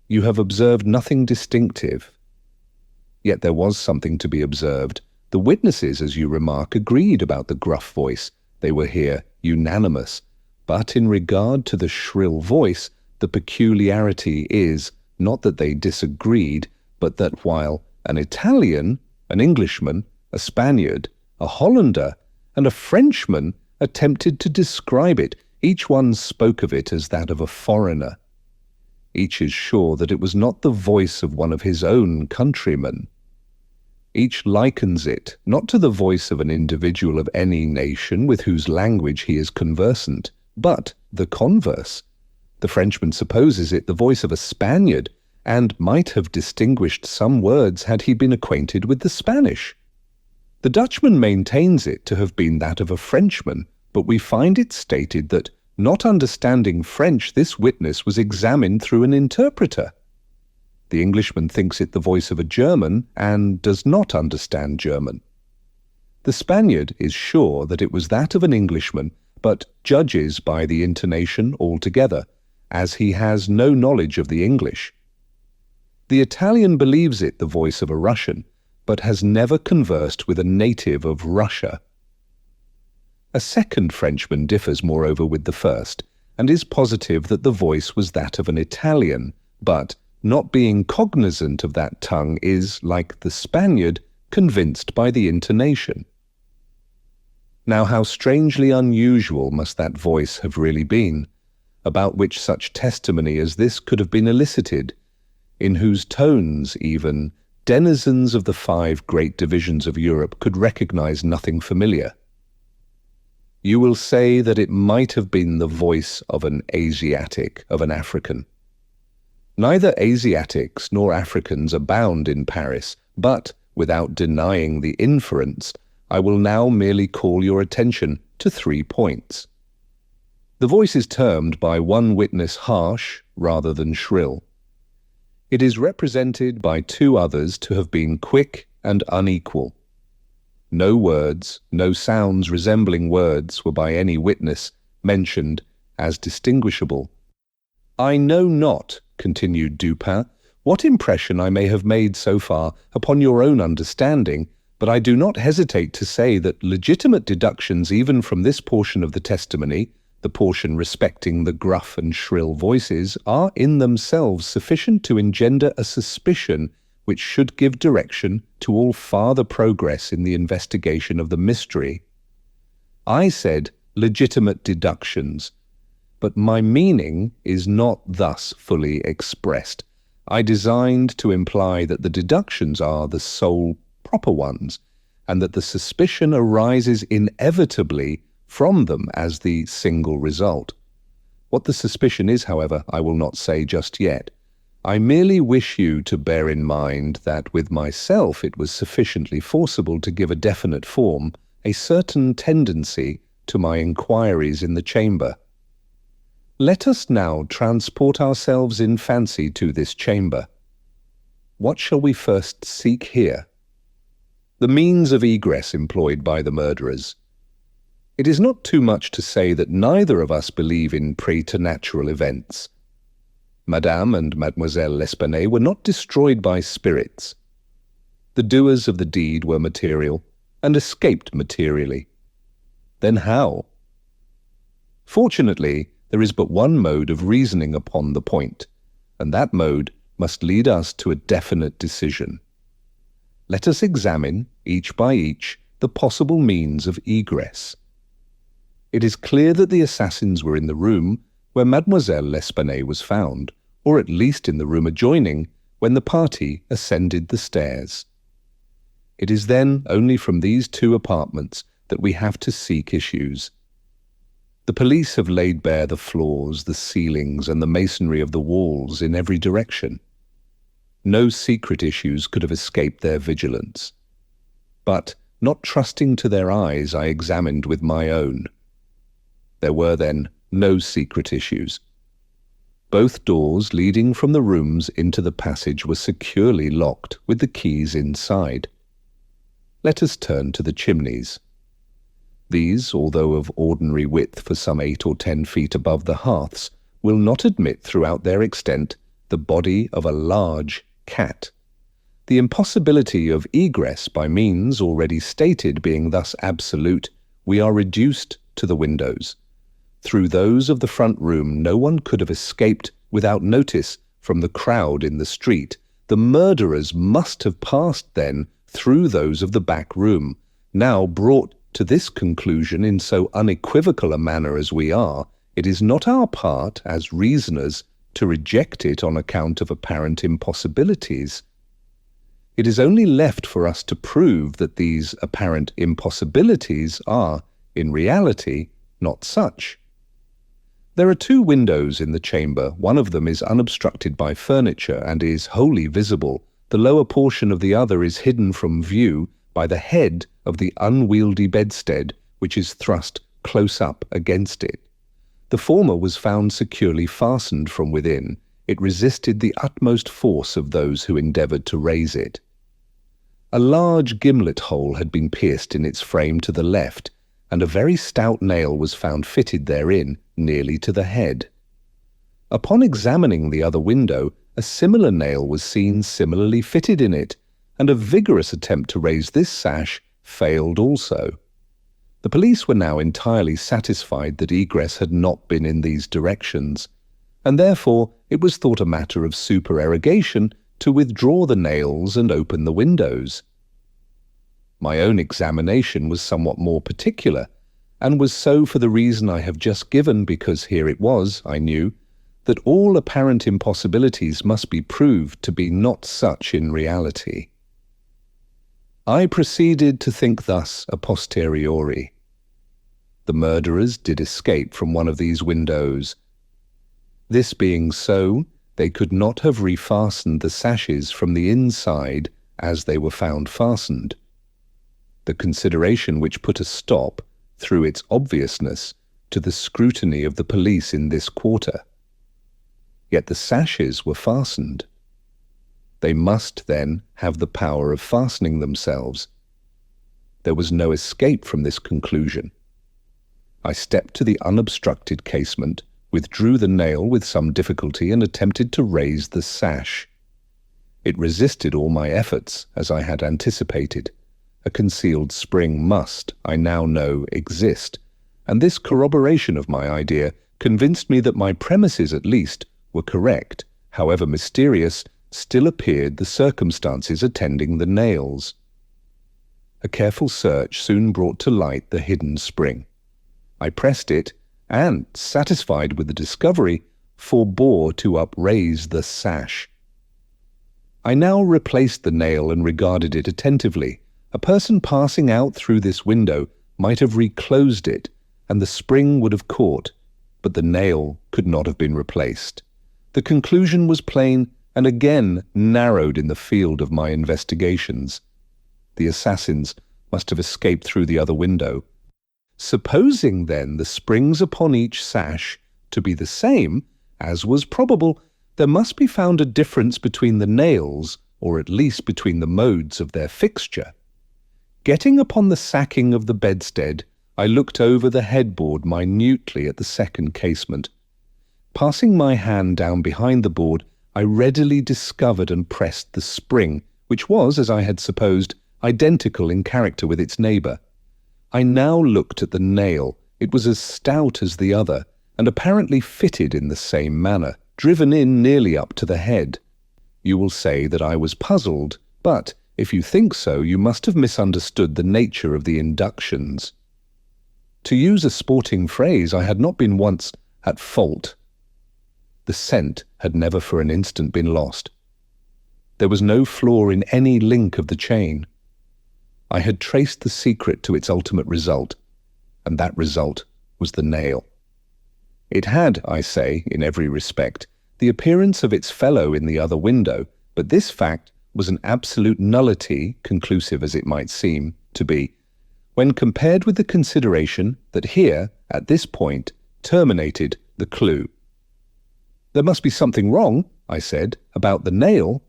You have observed nothing distinctive. Yet there was something to be observed. The witnesses, as you remark, agreed about the gruff voice. They were here unanimous. But in regard to the shrill voice, the peculiarity is not that they disagreed, but that while an Italian, an Englishman, a Spaniard, a Hollander, and a Frenchman attempted to describe it, each one spoke of it as that of a foreigner. Each is sure that it was not the voice of one of his own countrymen. Each likens it not to the voice of an individual of any nation with whose language he is conversant, but the converse. The Frenchman supposes it the voice of a Spaniard, and might have distinguished some words had he been acquainted with the Spanish. The Dutchman maintains it to have been that of a Frenchman, but we find it stated that, not understanding French, this witness was examined through an interpreter. The Englishman thinks it the voice of a German, and does not understand German. The Spaniard is sure that it was that of an Englishman, but judges by the intonation altogether, as he has no knowledge of the English. The Italian believes it the voice of a Russian, but has never conversed with a native of Russia. A second Frenchman differs moreover with the first, and is positive that the voice was that of an Italian, but, not being cognizant of that tongue, is, like the Spaniard, convinced by the intonation. Now how strangely unusual must that voice have really been, about which such testimony as this could have been elicited, in whose tones even denizens of the 5 great divisions of Europe could recognize nothing familiar. You will say that it might have been the voice of an Asiatic, of an African. Neither Asiatics nor Africans abound in Paris, but, without denying the inference, I will now merely call your attention to 3 points. The voice is termed by one witness harsh rather than shrill. It is represented by 2 others to have been quick and unequal. No words, no sounds resembling words were by any witness mentioned as distinguishable. I know not, continued Dupin, what impression I may have made so far upon your own understanding, but I do not hesitate to say that legitimate deductions even from this portion of the testimony, the portion respecting the gruff and shrill voices, are in themselves sufficient to engender a suspicion which should give direction to all farther progress in the investigation of the mystery. I said legitimate deductions, but my meaning is not thus fully expressed. I designed to imply that the deductions are the sole proper ones, and that the suspicion arises inevitably from them as the single result. What the suspicion is, however, I will not say just yet. I merely wish you to bear in mind that with myself it was sufficiently forcible to give a definite form, a certain tendency to my inquiries in the chamber. Let us now transport ourselves in fancy to this chamber. What shall we first seek here? The means of egress employed by the murderers. It is not too much to say that neither of us believe in preternatural events. Madame and Mademoiselle L'Espanaye were not destroyed by spirits. The doers of the deed were material, and escaped materially. Then how? Fortunately, there is but one mode of reasoning upon the point, and that mode must lead us to a definite decision. Let us examine, each by each, the possible means of egress. It is clear that the assassins were in the room where Mademoiselle L'Espanaye was found, or at least in the room adjoining, when the party ascended the stairs. It is then only from these 2 apartments that we have to seek issues. The police have laid bare the floors, the ceilings, and the masonry of the walls in every direction. No secret issues could have escaped their vigilance. But, not trusting to their eyes, I examined with my own. There were then no secret issues. Both doors leading from the rooms into the passage were securely locked with the keys inside. Let us turn to the chimneys. These, although of ordinary width for some 8 or 10 feet above the hearths, will not admit throughout their extent the body of a large cat. The impossibility of egress by means already stated being thus absolute, we are reduced to the windows. Through those of the front room no one could have escaped without notice from the crowd in the street. The murderers must have passed then through those of the back room. Now brought to this conclusion in so unequivocal a manner as we are, it is not our part as reasoners to reject it on account of apparent impossibilities. It is only left for us to prove that these apparent impossibilities are, in reality, not such. There are 2 windows in the chamber. One of them is unobstructed by furniture and is wholly visible. The lower portion of the other is hidden from view by the head of the unwieldy bedstead, which is thrust close up against it. The former was found securely fastened from within. It resisted the utmost force of those who endeavoured to raise it. A large gimlet hole had been pierced in its frame to the left, and a very stout nail was found fitted therein, nearly to the head. Upon examining the other window, a similar nail was seen similarly fitted in it, and a vigorous attempt to raise this sash failed also. The police were now entirely satisfied that egress had not been in these directions, and therefore it was thought a matter of supererogation to withdraw the nails and open the windows. My own examination was somewhat more particular, and was so for the reason I have just given, because here it was, I knew, that all apparent impossibilities must be proved to be not such in reality. I proceeded to think thus a posteriori. The murderers did escape from one of these windows. This being so, they could not have refastened the sashes from the inside as they were found fastened. The consideration which put a stop, through its obviousness, to the scrutiny of the police in this quarter. Yet the sashes were fastened. They must, then, have the power of fastening themselves. There was no escape from this conclusion. I stepped to the unobstructed casement, withdrew the nail with some difficulty, and attempted to raise the sash. It resisted all my efforts, as I had anticipated. A concealed spring must, I now know, exist, and this corroboration of my idea convinced me that my premises, at least, were correct. However mysterious, still appeared the circumstances attending the nails. A careful search soon brought to light the hidden spring. I pressed it, and, satisfied with the discovery, forbore to upraise the sash. I now replaced the nail and regarded it attentively. A person passing out through this window might have reclosed it, and the spring would have caught, but the nail could not have been replaced. The conclusion was plain, and again narrowed in the field of my investigations. The assassins must have escaped through the other window. Supposing, then, the springs upon each sash to be the same, as was probable, there must be found a difference between the nails, or at least between the modes of their fixture. Getting upon the sacking of the bedstead, I looked over the headboard minutely at the second casement. Passing my hand down behind the board, I readily discovered and pressed the spring, which was, as I had supposed, identical in character with its neighbour. I now looked at the nail. It was as stout as the other, and apparently fitted in the same manner, driven in nearly up to the head. You will say that I was puzzled, but if you think so, you must have misunderstood the nature of the inductions. To use a sporting phrase, I had not been once at fault. The scent had never for an instant been lost. There was no flaw in any link of the chain. I had traced the secret to its ultimate result, and that result was the nail. It had, I say, in every respect, the appearance of its fellow in the other window, but this fact was an absolute nullity, conclusive as it might seem to be, when compared with the consideration that here, at this point, terminated the clue. "There must be something wrong," I said, "about the nail."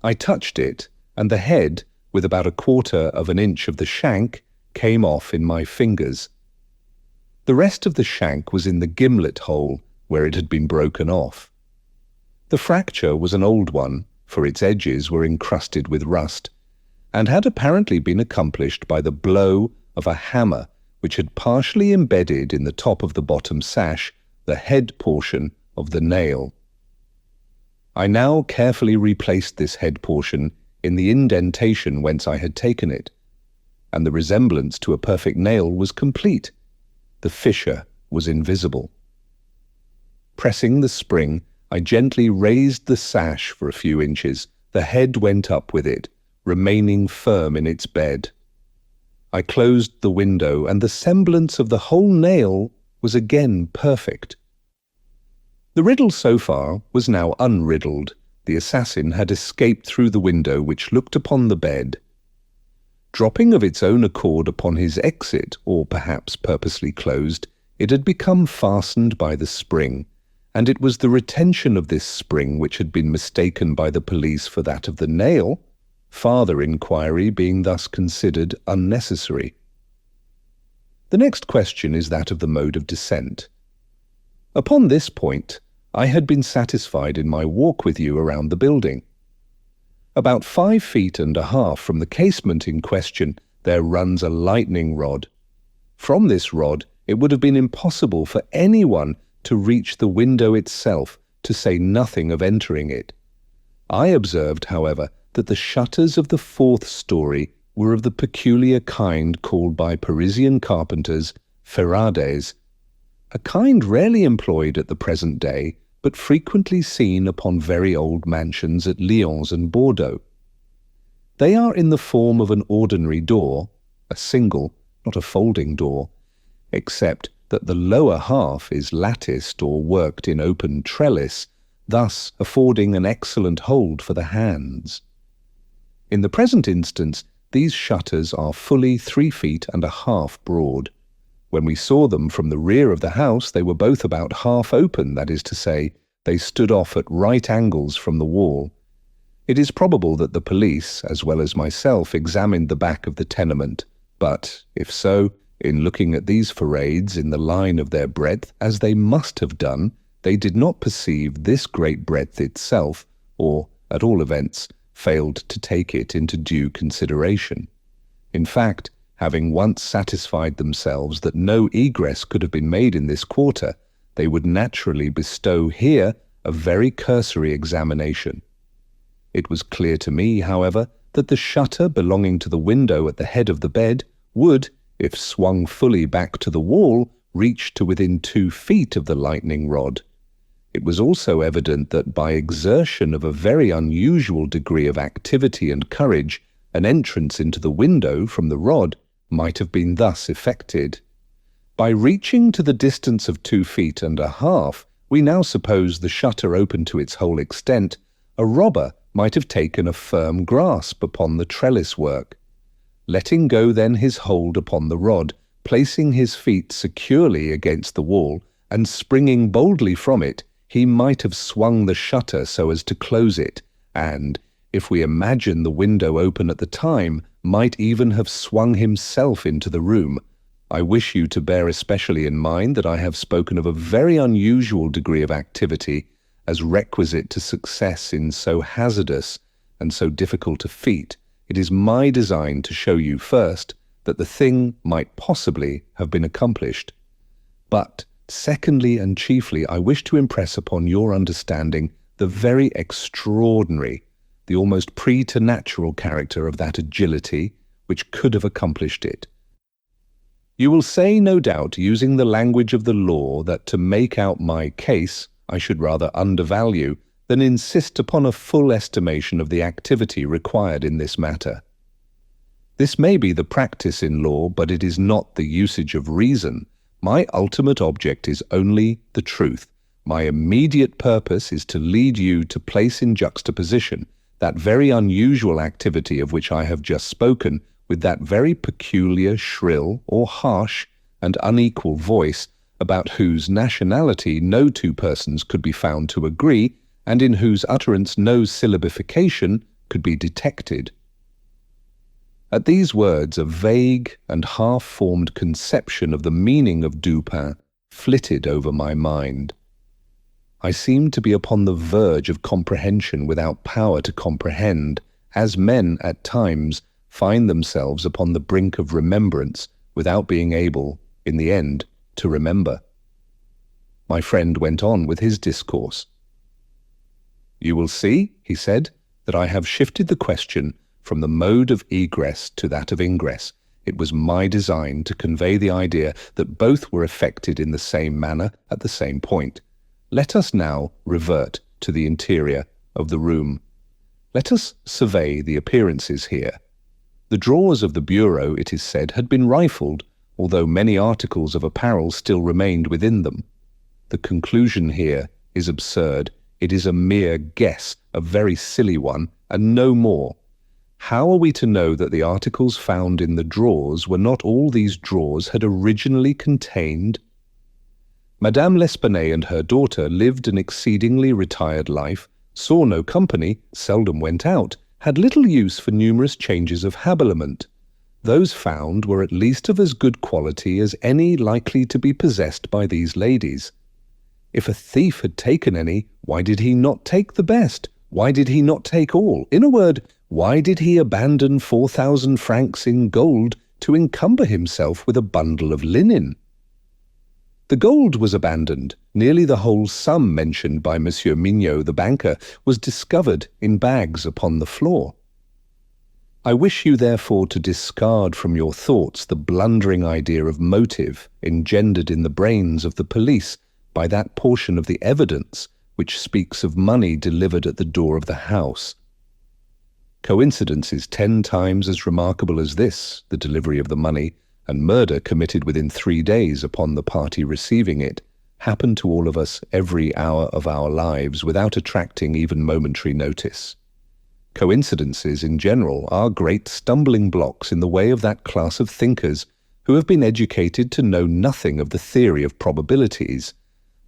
I touched it, and the head, with about 1/4 of an inch of the shank, came off in my fingers. The rest of the shank was in the gimlet hole where it had been broken off. The fracture was an old one, for its edges were encrusted with rust, and had apparently been accomplished by the blow of a hammer which had partially embedded in the top of the bottom sash the head portion of the nail. I now carefully replaced this head portion in the indentation whence I had taken it, and the resemblance to a perfect nail was complete. The fissure was invisible. Pressing the spring, I gently raised the sash for a few inches. The head went up with it, remaining firm in its bed. I closed the window, and the semblance of the whole nail was again perfect. The riddle so far was now unriddled. The assassin had escaped through the window which looked upon the bed. Dropping of its own accord upon his exit, or perhaps purposely closed, it had become fastened by the spring, and it was the retention of this spring which had been mistaken by the police for that of the nail, farther inquiry being thus considered unnecessary. The next question is that of the mode of descent. Upon this point, I had been satisfied in my walk with you around the building. About 5.5 feet from the casement in question, there runs a lightning rod. From this rod, it would have been impossible for anyone to reach the window itself, to say nothing of entering it. I observed, however, that the shutters of the 4th story were of the peculiar kind called by Parisian carpenters ferrades, a kind rarely employed at the present day, but frequently seen upon very old mansions at Lyons and Bordeaux. They are in the form of an ordinary door, a single, not a folding door, except that the lower half is latticed or worked in open trellis, thus affording an excellent hold for the hands. In the present instance, these shutters are fully 3.5 feet broad. When we saw them from the rear of the house, they were both about half open, that is to say, they stood off at right angles from the wall. It is probable that the police, as well as myself, examined the back of the tenement, but, if so, in looking at these ferrades in the line of their breadth, as they must have done, they did not perceive this great breadth itself, or, at all events, failed to take it into due consideration. In fact, having once satisfied themselves that no egress could have been made in this quarter, they would naturally bestow here a very cursory examination. It was clear to me, however, that the shutter belonging to the window at the head of the bed would, if swung fully back to the wall, reach to within 2 feet of the lightning rod. It was also evident that by exertion of a very unusual degree of activity and courage, an entrance into the window from the rod might have been thus effected. By reaching to the distance of 2.5 feet, we now suppose the shutter open to its whole extent, a robber might have taken a firm grasp upon the trellis work. Letting go then his hold upon the rod, placing his feet securely against the wall, and springing boldly from it, he might have swung the shutter so as to close it, and, if we imagine the window open at the time, might even have swung himself into the room. I wish you to bear especially in mind that I have spoken of a very unusual degree of activity as requisite to success in so hazardous and so difficult a feat. It is my design to show you first that the thing might possibly have been accomplished. But, secondly and chiefly, I wish to impress upon your understanding the very extraordinary, the almost preternatural character of that agility which could have accomplished it. You will say, no doubt, using the language of the law, that to make out my case, I should rather undervalue then insist upon a full estimation of the activity required in this matter. This may be the practice in law, but it is not the usage of reason. My ultimate object is only the truth. My immediate purpose is to lead you to place in juxtaposition that very unusual activity of which I have just spoken with that very peculiar, shrill, or harsh and unequal voice about whose nationality no two persons could be found to agree, and in whose utterance no syllabification could be detected. At these words, a vague and half-formed conception of the meaning of Dupin flitted over my mind. I seemed to be upon the verge of comprehension without power to comprehend, as men at times find themselves upon the brink of remembrance without being able, in the end, to remember. My friend went on with his discourse. "You will see," he said, "that I have shifted the question from the mode of egress to that of ingress. It was my design to convey the idea that both were effected in the same manner at the same point. Let us now revert to the interior of the room. Let us survey the appearances here. The drawers of the bureau, it is said, had been rifled, although many articles of apparel still remained within them. The conclusion here is absurd. It is a mere guess, a very silly one, and no more. How are we to know that the articles found in the drawers were not all these drawers had originally contained? Madame L'Espanaye and her daughter lived an exceedingly retired life, saw no company, seldom went out, had little use for numerous changes of habiliment. Those found were at least of as good quality as any likely to be possessed by these ladies. If a thief had taken any, why did he not take the best? Why did he not take all? In a word, why did he abandon 4,000 francs in gold to encumber himself with a bundle of linen? The gold was abandoned. Nearly the whole sum mentioned by Monsieur Mignot, the banker, was discovered in bags upon the floor. I wish you therefore to discard from your thoughts the blundering idea of motive engendered in the brains of the police by that portion of the evidence which speaks of money delivered at the door of the house. Coincidences 10 times as remarkable as this, the delivery of the money, and murder committed within 3 days upon the party receiving it, happen to all of us every hour of our lives without attracting even momentary notice. Coincidences in general are great stumbling blocks in the way of that class of thinkers who have been educated to know nothing of the theory of probabilities,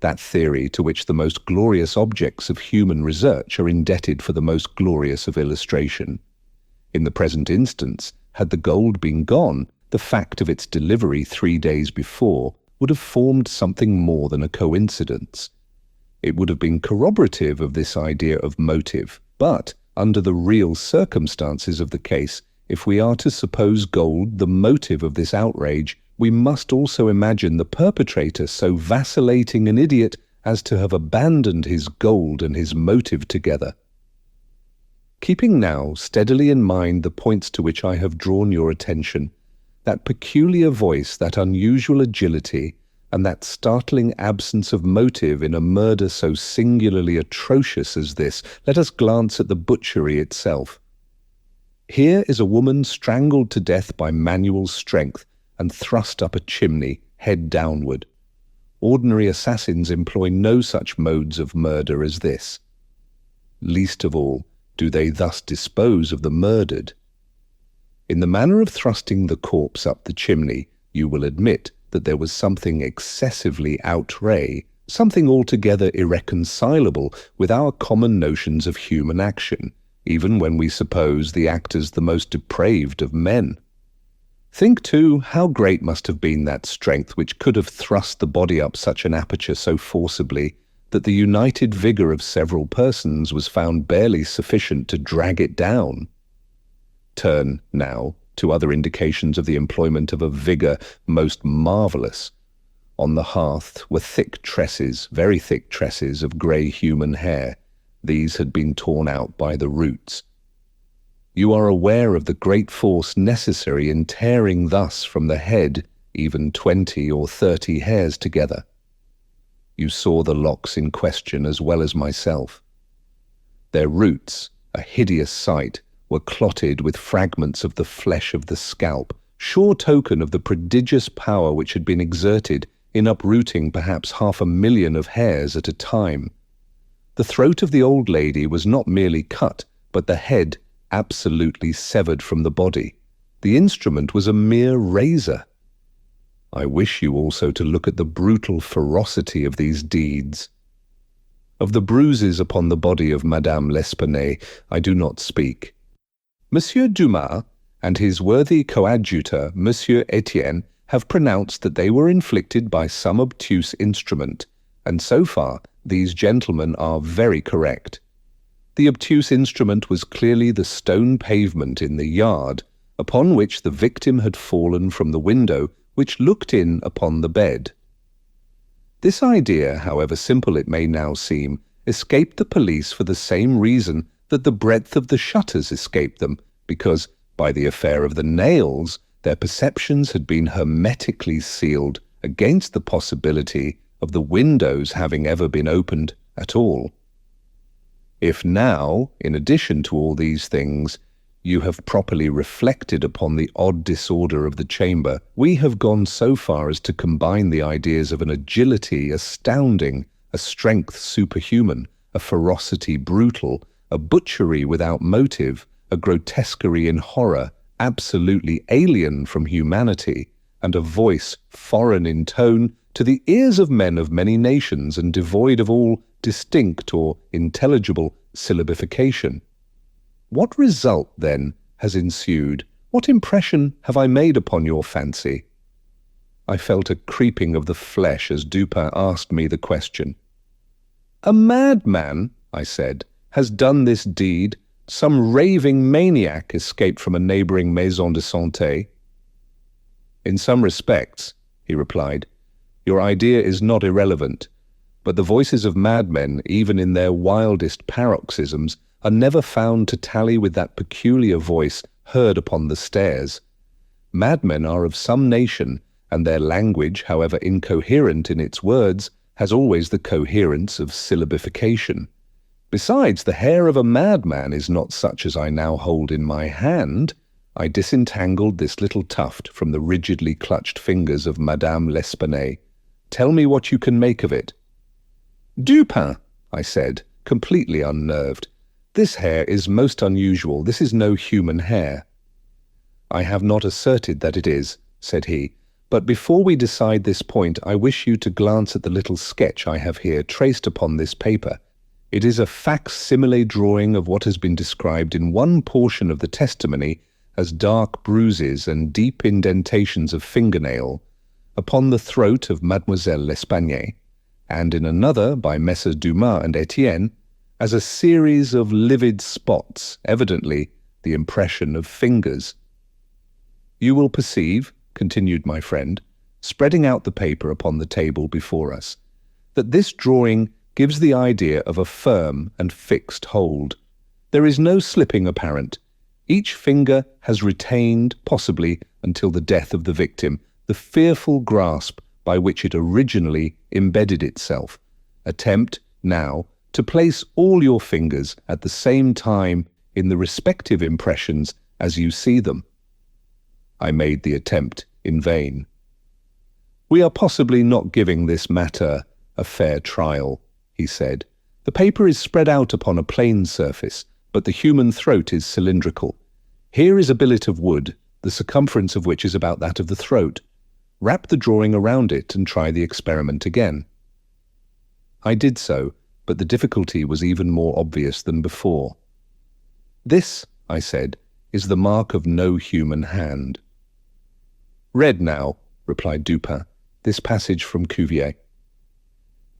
that theory to which the most glorious objects of human research are indebted for the most glorious of illustration. In the present instance, had the gold been gone, the fact of its delivery 3 days before would have formed something more than a coincidence. It would have been corroborative of this idea of motive, but under the real circumstances of the case, if we are to suppose gold the motive of this outrage, we must also imagine the perpetrator so vacillating an idiot as to have abandoned his gold and his motive together. Keeping now steadily in mind the points to which I have drawn your attention, that peculiar voice, that unusual agility, and that startling absence of motive in a murder so singularly atrocious as this, let us glance at the butchery itself. Here is a woman strangled to death by manual strength and thrust up a chimney, head downward. Ordinary assassins employ no such modes of murder as this. Least of all do they thus dispose of the murdered. In the manner of thrusting the corpse up the chimney, you will admit that there was something excessively outre, something altogether irreconcilable with our common notions of human action, even when we suppose the actors the most depraved of men. Think, too, how great must have been that strength which could have thrust the body up such an aperture so forcibly that the united vigour of several persons was found barely sufficient to drag it down. Turn, now, to other indications of the employment of a vigour most marvellous. On the hearth were thick tresses, very thick tresses of grey human hair. These had been torn out by the roots. You are aware of the great force necessary in tearing thus from the head even 20 or 30 hairs together. You saw the locks in question as well as myself. Their roots, a hideous sight, were clotted with fragments of the flesh of the scalp, sure token of the prodigious power which had been exerted in uprooting perhaps 500,000 of hairs at a time. The throat of the old lady was not merely cut, but the head absolutely severed from the body. The instrument was a mere razor. I wish you also to look at the brutal ferocity of these deeds. Of the bruises upon the body of Madame L'Espanaye I do not speak. Monsieur Dumas and his worthy coadjutor, Monsieur Etienne, have pronounced that they were inflicted by some obtuse instrument, and so far these gentlemen are very correct. The obtuse instrument was clearly the stone pavement in the yard, upon which the victim had fallen from the window which looked in upon the bed. This idea, however simple it may now seem, escaped the police for the same reason that the breadth of the shutters escaped them, because, by the affair of the nails, their perceptions had been hermetically sealed against the possibility of the windows having ever been opened at all. If now, in addition to all these things, you have properly reflected upon the odd disorder of the chamber, we have gone so far as to combine the ideas of an agility astounding, a strength superhuman, a ferocity brutal, a butchery without motive, a grotesquerie in horror, absolutely alien from humanity, and a voice foreign in tone to the ears of men of many nations and devoid of all distinct or intelligible syllabification. What result, then, has ensued? What impression have I made upon your fancy? I felt a creeping of the flesh as Dupin asked me the question. A madman, I said, has done this deed. Some raving maniac escaped from a neighboring maison de santé. In some respects, he replied, your idea is not irrelevant, but the voices of madmen, even in their wildest paroxysms, are never found to tally with that peculiar voice heard upon the stairs. Madmen are of some nation, and their language, however incoherent in its words, has always the coherence of syllabification. Besides, the hair of a madman is not such as I now hold in my hand. I disentangled this little tuft from the rigidly clutched fingers of Madame L'Espanaye. Tell me what you can make of it. Dupin, I said, completely unnerved. This hair is most unusual. This is no human hair. I have not asserted that it is, said he, but before we decide this point, I wish you to glance at the little sketch I have here traced upon this paper. It is a facsimile drawing of what has been described in one portion of the testimony as dark bruises and deep indentations of fingernail upon the throat of Mademoiselle L'Espanaye, and in another by Messrs. Dumas and Etienne, as a series of livid spots, evidently the impression of fingers. You will perceive, continued my friend, spreading out the paper upon the table before us, that this drawing gives the idea of a firm and fixed hold. There is no slipping apparent. Each finger has retained, possibly until the death of the victim, the fearful grasp by which it originally embedded itself. Attempt, now, to place all your fingers at the same time in the respective impressions as you see them. I made the attempt in vain. We are possibly not giving this matter a fair trial, he said. The paper is spread out upon a plain surface, but the human throat is cylindrical. Here is a billet of wood, the circumference of which is about that of the throat. Wrap the drawing around it and try the experiment again. I did so, but the difficulty was even more obvious than before. This, I said, is the mark of no human hand. Read now, replied Dupin, this passage from Cuvier.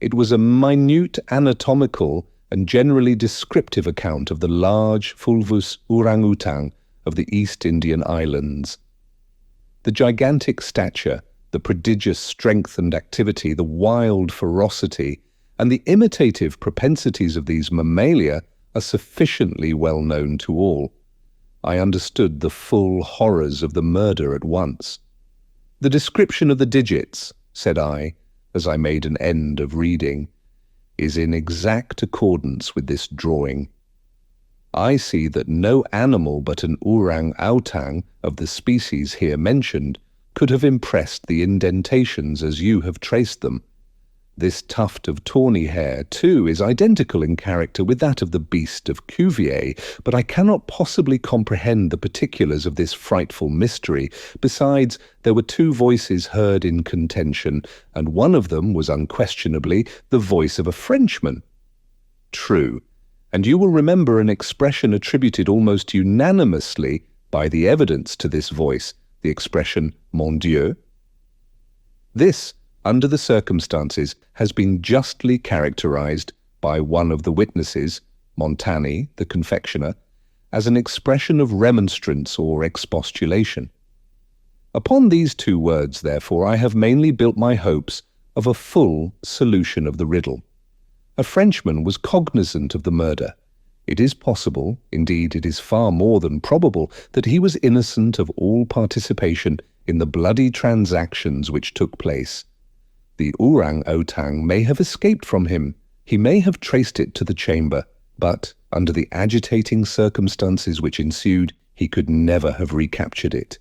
It was a minute anatomical and generally descriptive account of the large fulvus orang-outang of the East Indian Islands. The gigantic stature, the prodigious strength and activity, the wild ferocity, and the imitative propensities of these mammalia are sufficiently well known to all. I understood the full horrors of the murder at once. The description of the digits, said I, as I made an end of reading, is in exact accordance with this drawing. I see that no animal but an orang-outang of the species here mentioned could have impressed the indentations as you have traced them. This tuft of tawny hair, too, is identical in character with that of the beast of Cuvier, but I cannot possibly comprehend the particulars of this frightful mystery. Besides, there were two voices heard in contention, and one of them was unquestionably the voice of a Frenchman. True, and you will remember an expression attributed almost unanimously by the evidence to this voice, the expression "Mon Dieu." This, under the circumstances, has been justly characterized by one of the witnesses, Montani, the confectioner, as an expression of remonstrance or expostulation. Upon these two words, therefore, I have mainly built my hopes of a full solution of the riddle. A Frenchman was cognizant of the murder. It is possible, indeed it is far more than probable, that he was innocent of all participation in the bloody transactions which took place. The orang-outang may have escaped from him. He may have traced it to the chamber, but, under the agitating circumstances which ensued, he could never have recaptured it.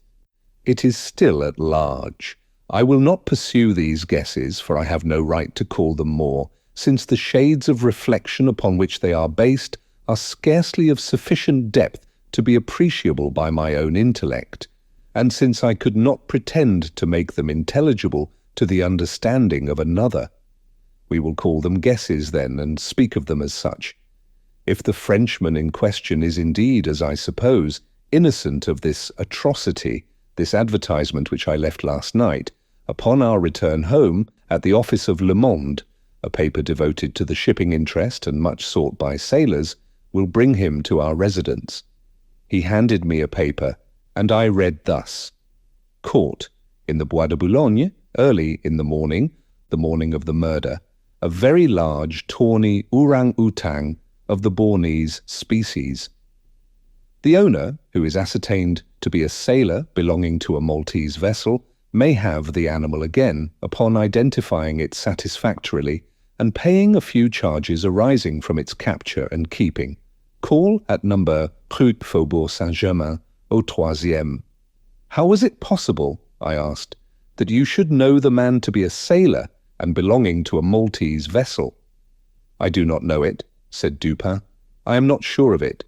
It is still at large. I will not pursue these guesses, for I have no right to call them more, since the shades of reflection upon which they are based are scarcely of sufficient depth to be appreciable by my own intellect, and since I could not pretend to make them intelligible to the understanding of another. We will call them guesses, then, and speak of them as such. If the Frenchman in question is indeed, as I suppose, innocent of this atrocity, this advertisement which I left last night, upon our return home, at the office of Le Monde, a paper devoted to the shipping interest and much sought by sailors, will bring him to our residence. He handed me a paper, and I read thus: "Caught in the Bois de Boulogne, early in the morning of the murder, a very large tawny orang-outang of the Bornese species. The owner, who is ascertained to be a sailor belonging to a Maltese vessel, may have the animal again upon identifying it satisfactorily and paying a few charges arising from its capture and keeping. Call at number Rue Faubourg Saint-Germain au 3e. How was it possible, I asked, that you should know the man to be a sailor and belonging to a Maltese vessel? I do not know it, said Dupin. I am not sure of it.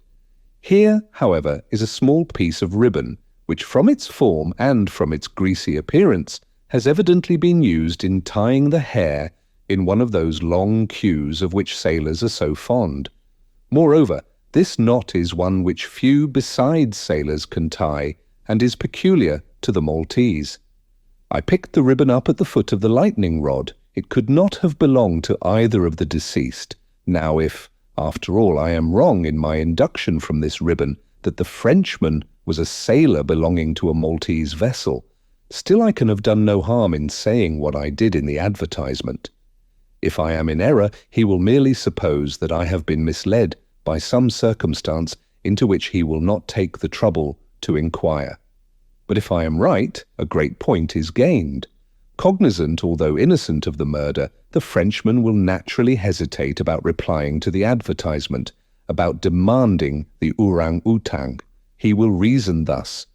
Here, however, is a small piece of ribbon, which from its form and from its greasy appearance has evidently been used in tying the hair in one of those long queues of which sailors are so fond. Moreover, this knot is one which few besides sailors can tie, and is peculiar to the Maltese. I picked the ribbon up at the foot of the lightning rod. It could not have belonged to either of the deceased. Now if, after all, I am wrong in my induction from this ribbon that the Frenchman was a sailor belonging to a Maltese vessel, still I can have done no harm in saying what I did in the advertisement. If I am in error, he will merely suppose that I have been misled by some circumstance into which he will not take the trouble to inquire. But if I am right, a great point is gained. Cognizant, although innocent, of the murder, the Frenchman will naturally hesitate about replying to the advertisement, about demanding the orang-outang. He will reason thus: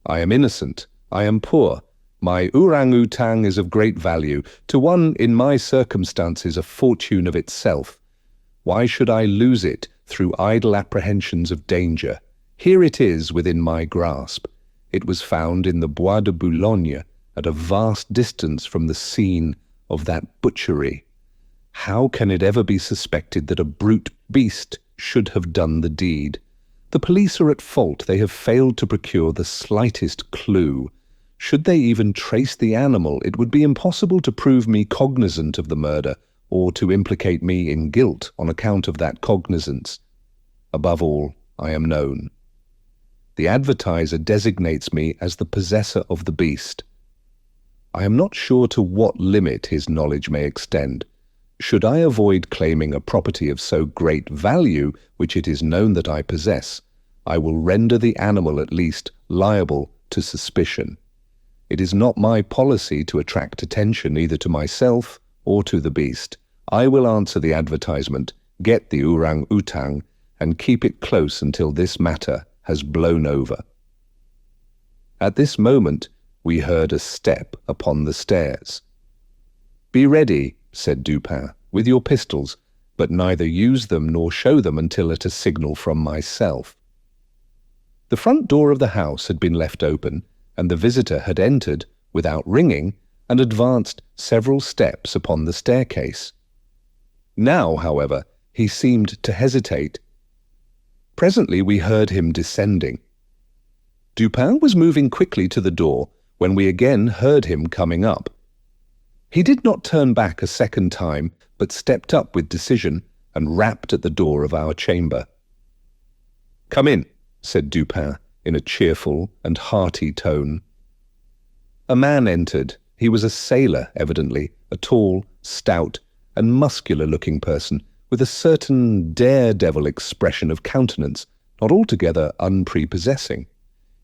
I am innocent, I am poor, my orang-outang is of great value, to one in my circumstances a fortune of itself. Why should I lose it through idle apprehensions of danger? Here it is within my grasp. It was found in the Bois de Boulogne, at a vast distance from the scene of that butchery. How can it ever be suspected that a brute beast should have done the deed? The police are at fault. They have failed to procure the slightest clue. Should they even trace the animal, it would be impossible to prove me cognizant of the murder, or to implicate me in guilt on account of that cognizance. Above all, I am known. The advertiser designates me as the possessor of the beast. I am not sure to what limit his knowledge may extend. Should I avoid claiming a property of so great value, which it is known that I possess, I will render the animal at least liable to suspicion. It is not my policy to attract attention either to myself or to the beast. I will answer the advertisement, get the orang-outang, and keep it close until this matter has blown over." At this moment, we heard a step upon the stairs. "Be ready," said Dupin, "with your pistols, but neither use them nor show them until at a signal from myself." The front door of the house had been left open, and the visitor had entered, without ringing, and advanced several steps upon the staircase. Now, however, he seemed to hesitate. Presently we heard him descending. Dupin was moving quickly to the door when we again heard him coming up. He did not turn back a second time, but stepped up with decision and rapped at the door of our chamber. "Come in," said Dupin in a cheerful and hearty tone. A man entered. He was a sailor, evidently, a tall, stout, and muscular-looking person, with a certain daredevil expression of countenance, not altogether unprepossessing.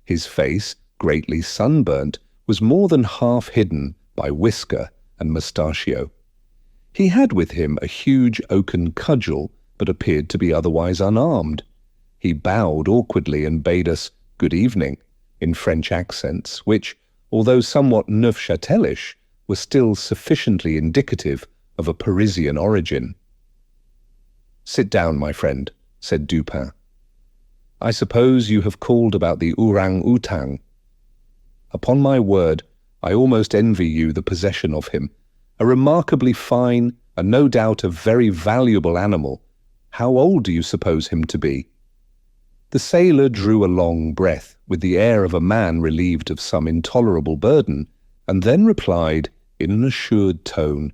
His face, greatly sunburnt, was more than half hidden by whisker and mustachio. He had with him a huge oaken cudgel, but appeared to be otherwise unarmed. He bowed awkwardly and bade us good evening in French accents, which, although somewhat Neufchatelish, were still sufficiently indicative of a Parisian origin. "Sit down, my friend," said Dupin. "I suppose you have called about the orang-outang. Upon my word, I almost envy you the possession of him. A remarkably fine, and no doubt a very valuable animal. How old do you suppose him to be?" The sailor drew a long breath, with the air of a man relieved of some intolerable burden, and then replied, in an assured tone,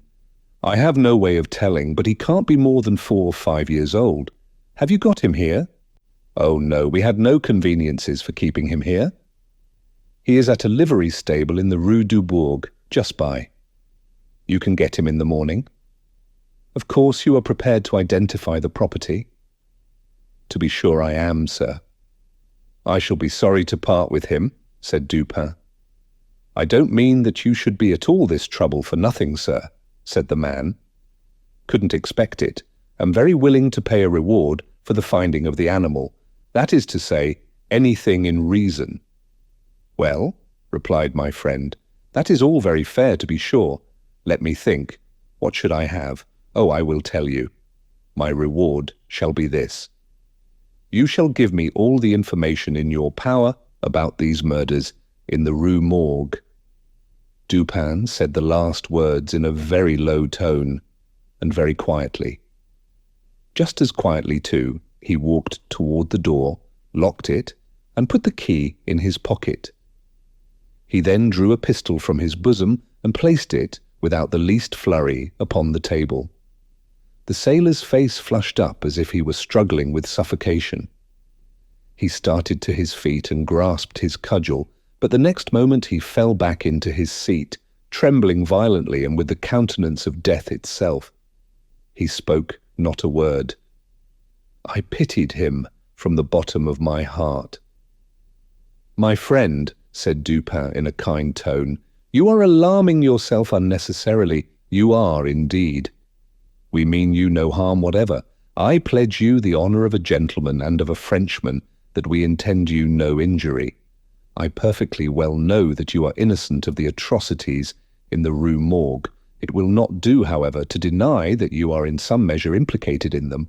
"I have no way of telling, but he can't be more than 4 or 5 years old. Have you got him here?" "Oh no, we had no conveniences for keeping him here. He is at a livery stable in the Rue Morgue, just by. You can get him in the morning. Of course you are prepared to identify the property?" "To be sure I am, sir." "I shall be sorry to part with him," said Dupin. "I don't mean that you should be at all this trouble for nothing, sir," said the man. "Couldn't expect it. Am very willing to pay a reward for the finding of the animal. That is to say, anything in reason." "Well," replied my friend, "that is all very fair, to be sure. Let me think. What should I have? Oh, I will tell you. My reward shall be this. You shall give me all the information in your power about these murders in the Rue Morgue." Dupin said the last words in a very low tone and very quietly. Just as quietly, too, he walked toward the door, locked it, and put the key in his pocket. He then drew a pistol from his bosom and placed it, without the least flurry, upon the table. The sailor's face flushed up as if he were struggling with suffocation. He started to his feet and grasped his cudgel, but the next moment he fell back into his seat, trembling violently and with the countenance of death itself. He spoke not a word. I pitied him from the bottom of my heart. "My friend," said Dupin in a kind tone, "you are alarming yourself unnecessarily. You are, indeed. We mean you no harm whatever. I pledge you the honour of a gentleman and of a Frenchman that we intend you no injury. I perfectly well know that you are innocent of the atrocities in the Rue Morgue. It will not do, however, to deny that you are in some measure implicated in them.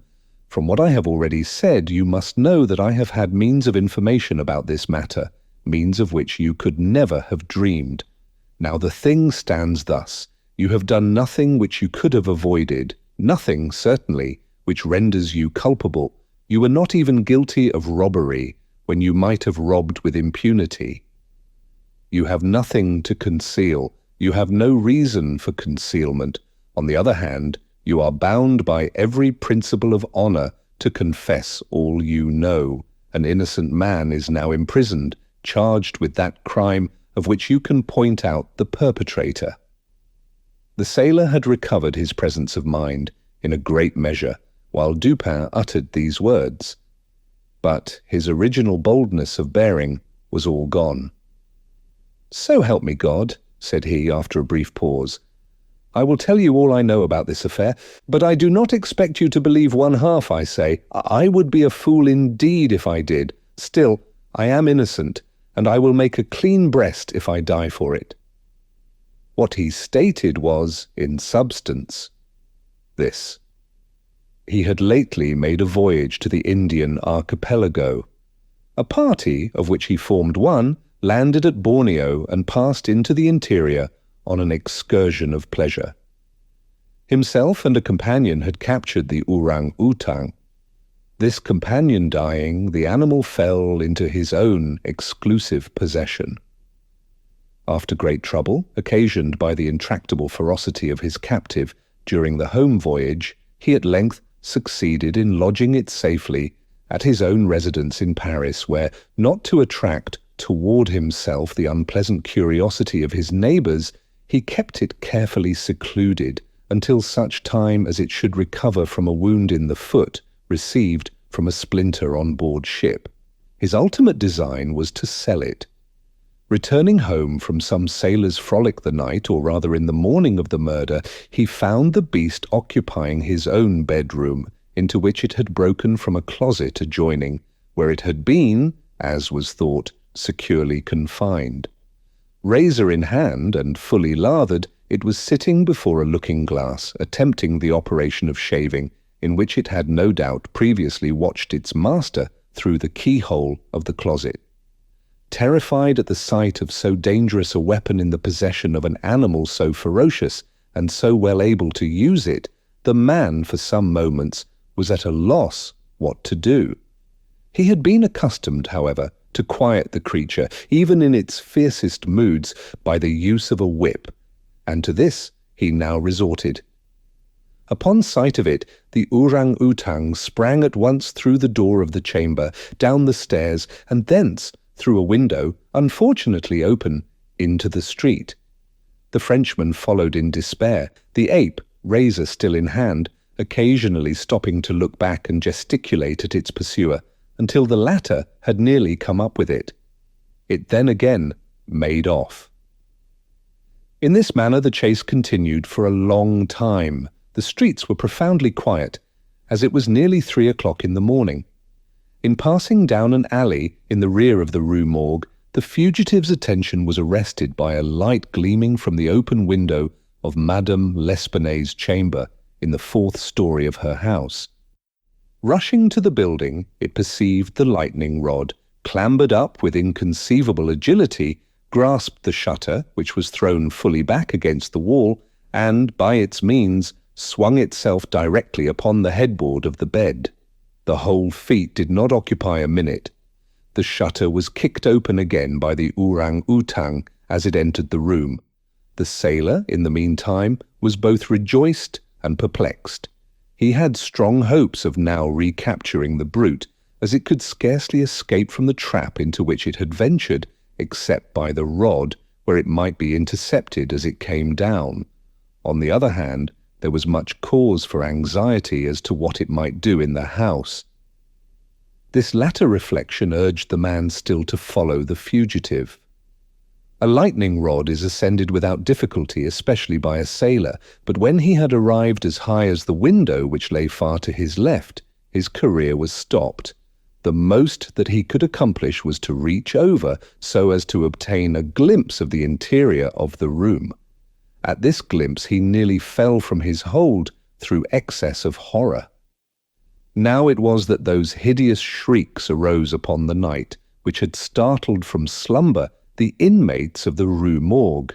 From what I have already said, you must know that I have had means of information about this matter, means of which you could never have dreamed. Now the thing stands thus. You have done nothing which you could have avoided, nothing, certainly, which renders you culpable. You were not even guilty of robbery, when you might have robbed with impunity. You have nothing to conceal. You have no reason for concealment. On the other hand, you are bound by every principle of honour to confess all you know. An innocent man is now imprisoned, charged with that crime of which you can point out the perpetrator." The sailor had recovered his presence of mind in a great measure while Dupin uttered these words, but his original boldness of bearing was all gone. "So help me God," said he after a brief pause, I will tell you all I know about this affair, but I do not expect you to believe one half I say. I would be a fool indeed if I did. Still, I am innocent, and I will make a clean breast if I die for it." What he stated was, in substance, this. He had lately made a voyage to the Indian archipelago. A party, of which he formed one, landed at Borneo and passed into the interior on an excursion of pleasure. Himself and a companion had captured the orang-utang. This companion dying, the animal fell into his own exclusive possession. After great trouble, occasioned by the intractable ferocity of his captive during the home voyage, he at length succeeded in lodging it safely at his own residence in Paris, where, not to attract toward himself the unpleasant curiosity of his neighbours, he kept it carefully secluded until such time as it should recover from a wound in the foot received from a splinter on board ship. His ultimate design was to sell it. Returning home from some sailor's frolic the night, or rather in the morning of the murder, he found the beast occupying his own bedroom, into which it had broken from a closet adjoining, where it had been, as was thought, securely confined. Razor in hand and fully lathered, it was sitting before a looking-glass, attempting the operation of shaving, in which it had no doubt previously watched its master through the keyhole of the closet. Terrified at the sight of so dangerous a weapon in the possession of an animal so ferocious and so well able to use it, the man for some moments was at a loss what to do. He had been accustomed, however, to quiet the creature, even in its fiercest moods, by the use of a whip, and to this he now resorted. Upon sight of it, the orang-utang sprang at once through the door of the chamber, down the stairs, and thence, through a window, unfortunately open, into the street. The Frenchman followed in despair, the ape, razor still in hand, occasionally stopping to look back and gesticulate at its pursuer, until the latter had nearly come up with it. It then again made off. In this manner the chase continued for a long time. The streets were profoundly quiet, as it was nearly 3 o'clock in the morning. In passing down an alley in the rear of the Rue Morgue, the fugitive's attention was arrested by a light gleaming from the open window of Madame L'Espanaye's chamber in the 4th story of her house. Rushing to the building, it perceived the lightning rod, clambered up with inconceivable agility, grasped the shutter, which was thrown fully back against the wall, and, by its means, swung itself directly upon the headboard of the bed. The whole feat did not occupy a minute. The shutter was kicked open again by the orang-utang as it entered the room. The sailor, in the meantime, was both rejoiced and perplexed. He had strong hopes of now recapturing the brute, as it could scarcely escape from the trap into which it had ventured, except by the rod, where it might be intercepted as it came down. On the other hand, there was much cause for anxiety as to what it might do in the house. This latter reflection urged the man still to follow the fugitive. A lightning rod is ascended without difficulty, especially by a sailor, but when he had arrived as high as the window, which lay far to his left, his career was stopped. The most that he could accomplish was to reach over so as to obtain a glimpse of the interior of the room. At this glimpse he nearly fell from his hold through excess of horror. Now it was that those hideous shrieks arose upon the night, which had startled from slumber the inmates of the Rue Morgue.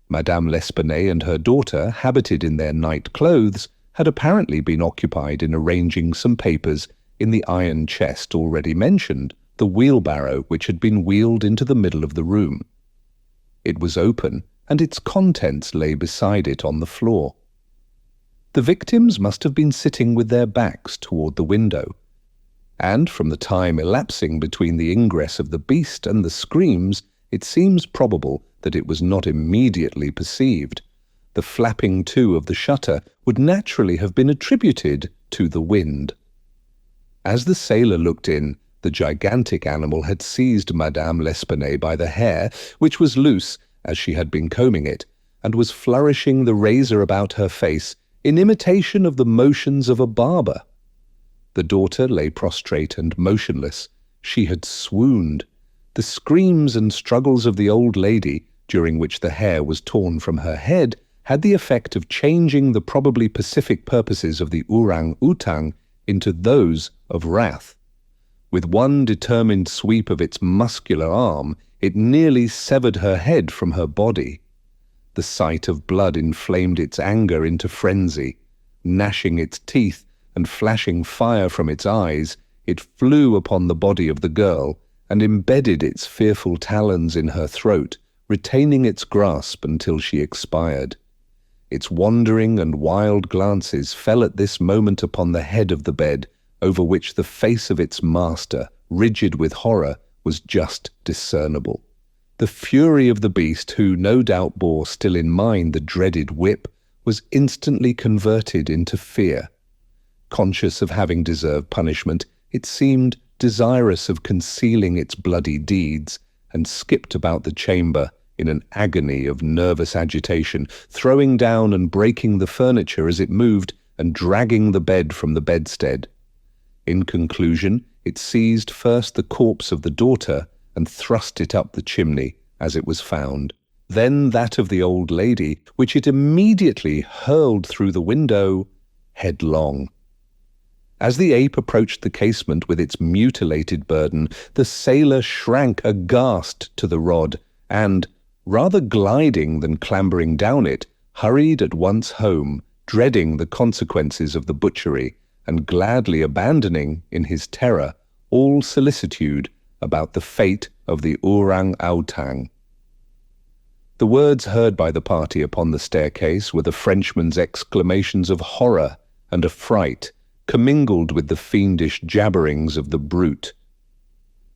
Madame L'Espanaye and her daughter, habited in their night clothes, had apparently been occupied in arranging some papers in the iron chest already mentioned, the wheelbarrow which had been wheeled into the middle of the room. It was open, and its contents lay beside it on the floor. The victims must have been sitting with their backs toward the window, and from the time elapsing between the ingress of the beast and the screams, it seems probable that it was not immediately perceived. The flapping to of the shutter would naturally have been attributed to the wind. As the sailor looked in, the gigantic animal had seized Madame L'Espanaye by the hair, which was loose, as she had been combing it, and was flourishing the razor about her face in imitation of the motions of a barber. The daughter lay prostrate and motionless. She had swooned. The screams and struggles of the old lady, during which the hair was torn from her head, had the effect of changing the probably pacific purposes of the orang-utang into those of wrath. With one determined sweep of its muscular arm, it nearly severed her head from her body. The sight of blood inflamed its anger into frenzy. Gnashing its teeth and flashing fire from its eyes, it flew upon the body of the girl and embedded its fearful talons in her throat, retaining its grasp until she expired. Its wandering and wild glances fell at this moment upon the head of the bed, over which the face of its master, rigid with horror, was just discernible. The fury of the beast, who no doubt bore still in mind the dreaded whip, was instantly converted into fear. Conscious of having deserved punishment, it seemed desirous of concealing its bloody deeds, and skipped about the chamber in an agony of nervous agitation, throwing down and breaking the furniture as it moved, and dragging the bed from the bedstead. In conclusion, it seized first the corpse of the daughter and thrust it up the chimney as it was found, then that of the old lady, which it immediately hurled through the window headlong. As the ape approached the casement with its mutilated burden, the sailor shrank aghast to the rod, and, rather gliding than clambering down it, hurried at once home, dreading the consequences of the butchery, and gladly abandoning, in his terror, all solicitude about the fate of the orang-outang. The words heard by the party upon the staircase were the Frenchman's exclamations of horror and affright, commingled with the fiendish jabberings of the brute.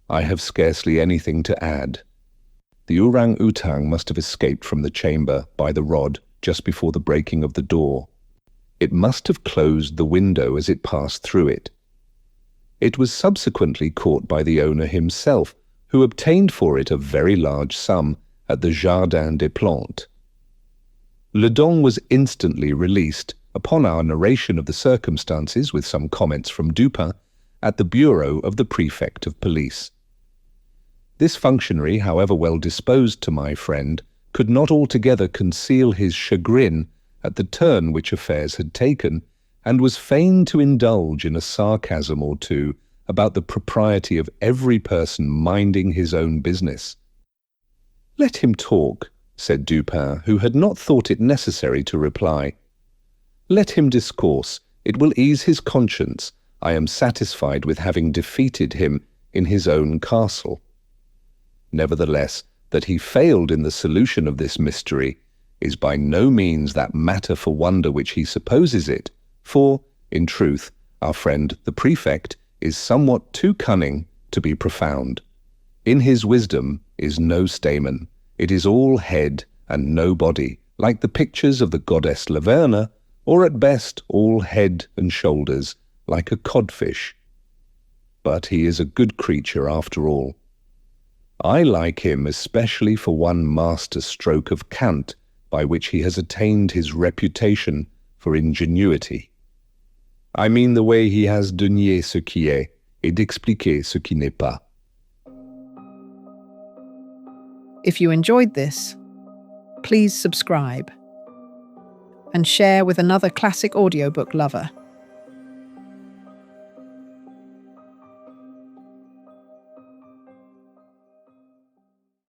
I have scarcely anything to add. The orang-outang must have escaped from the chamber by the rod just before the breaking of the door. It must have closed the window as it passed through it. It was subsequently caught by the owner himself, who obtained for it a very large sum at the Jardin des Plantes. Le Don was instantly released, upon our narration of the circumstances, with some comments from Dupin, at the bureau of the prefect of police. This functionary, however well disposed to my friend, could not altogether conceal his chagrin at the turn which affairs had taken, and was fain to indulge in a sarcasm or two about the propriety of every person minding his own business. "Let him talk," said Dupin, who had not thought it necessary to reply. "Let him discourse. It will ease his conscience. I am satisfied with having defeated him in his own castle." Nevertheless, that he failed in the solution of this mystery is by no means that matter for wonder which he supposes it, for, in truth, our friend the prefect is somewhat too cunning to be profound. In his wisdom is no stamen. It is all head and no body, like the pictures of the goddess Laverna, or at best all head and shoulders, like a codfish. But he is a good creature after all. I like him especially for one master stroke of cant by which he has attained his reputation for ingenuity. I mean the way he has de nier ce qui est et d'expliquer ce qui n'est pas. If you enjoyed this, please subscribe and share with another classic audiobook lover.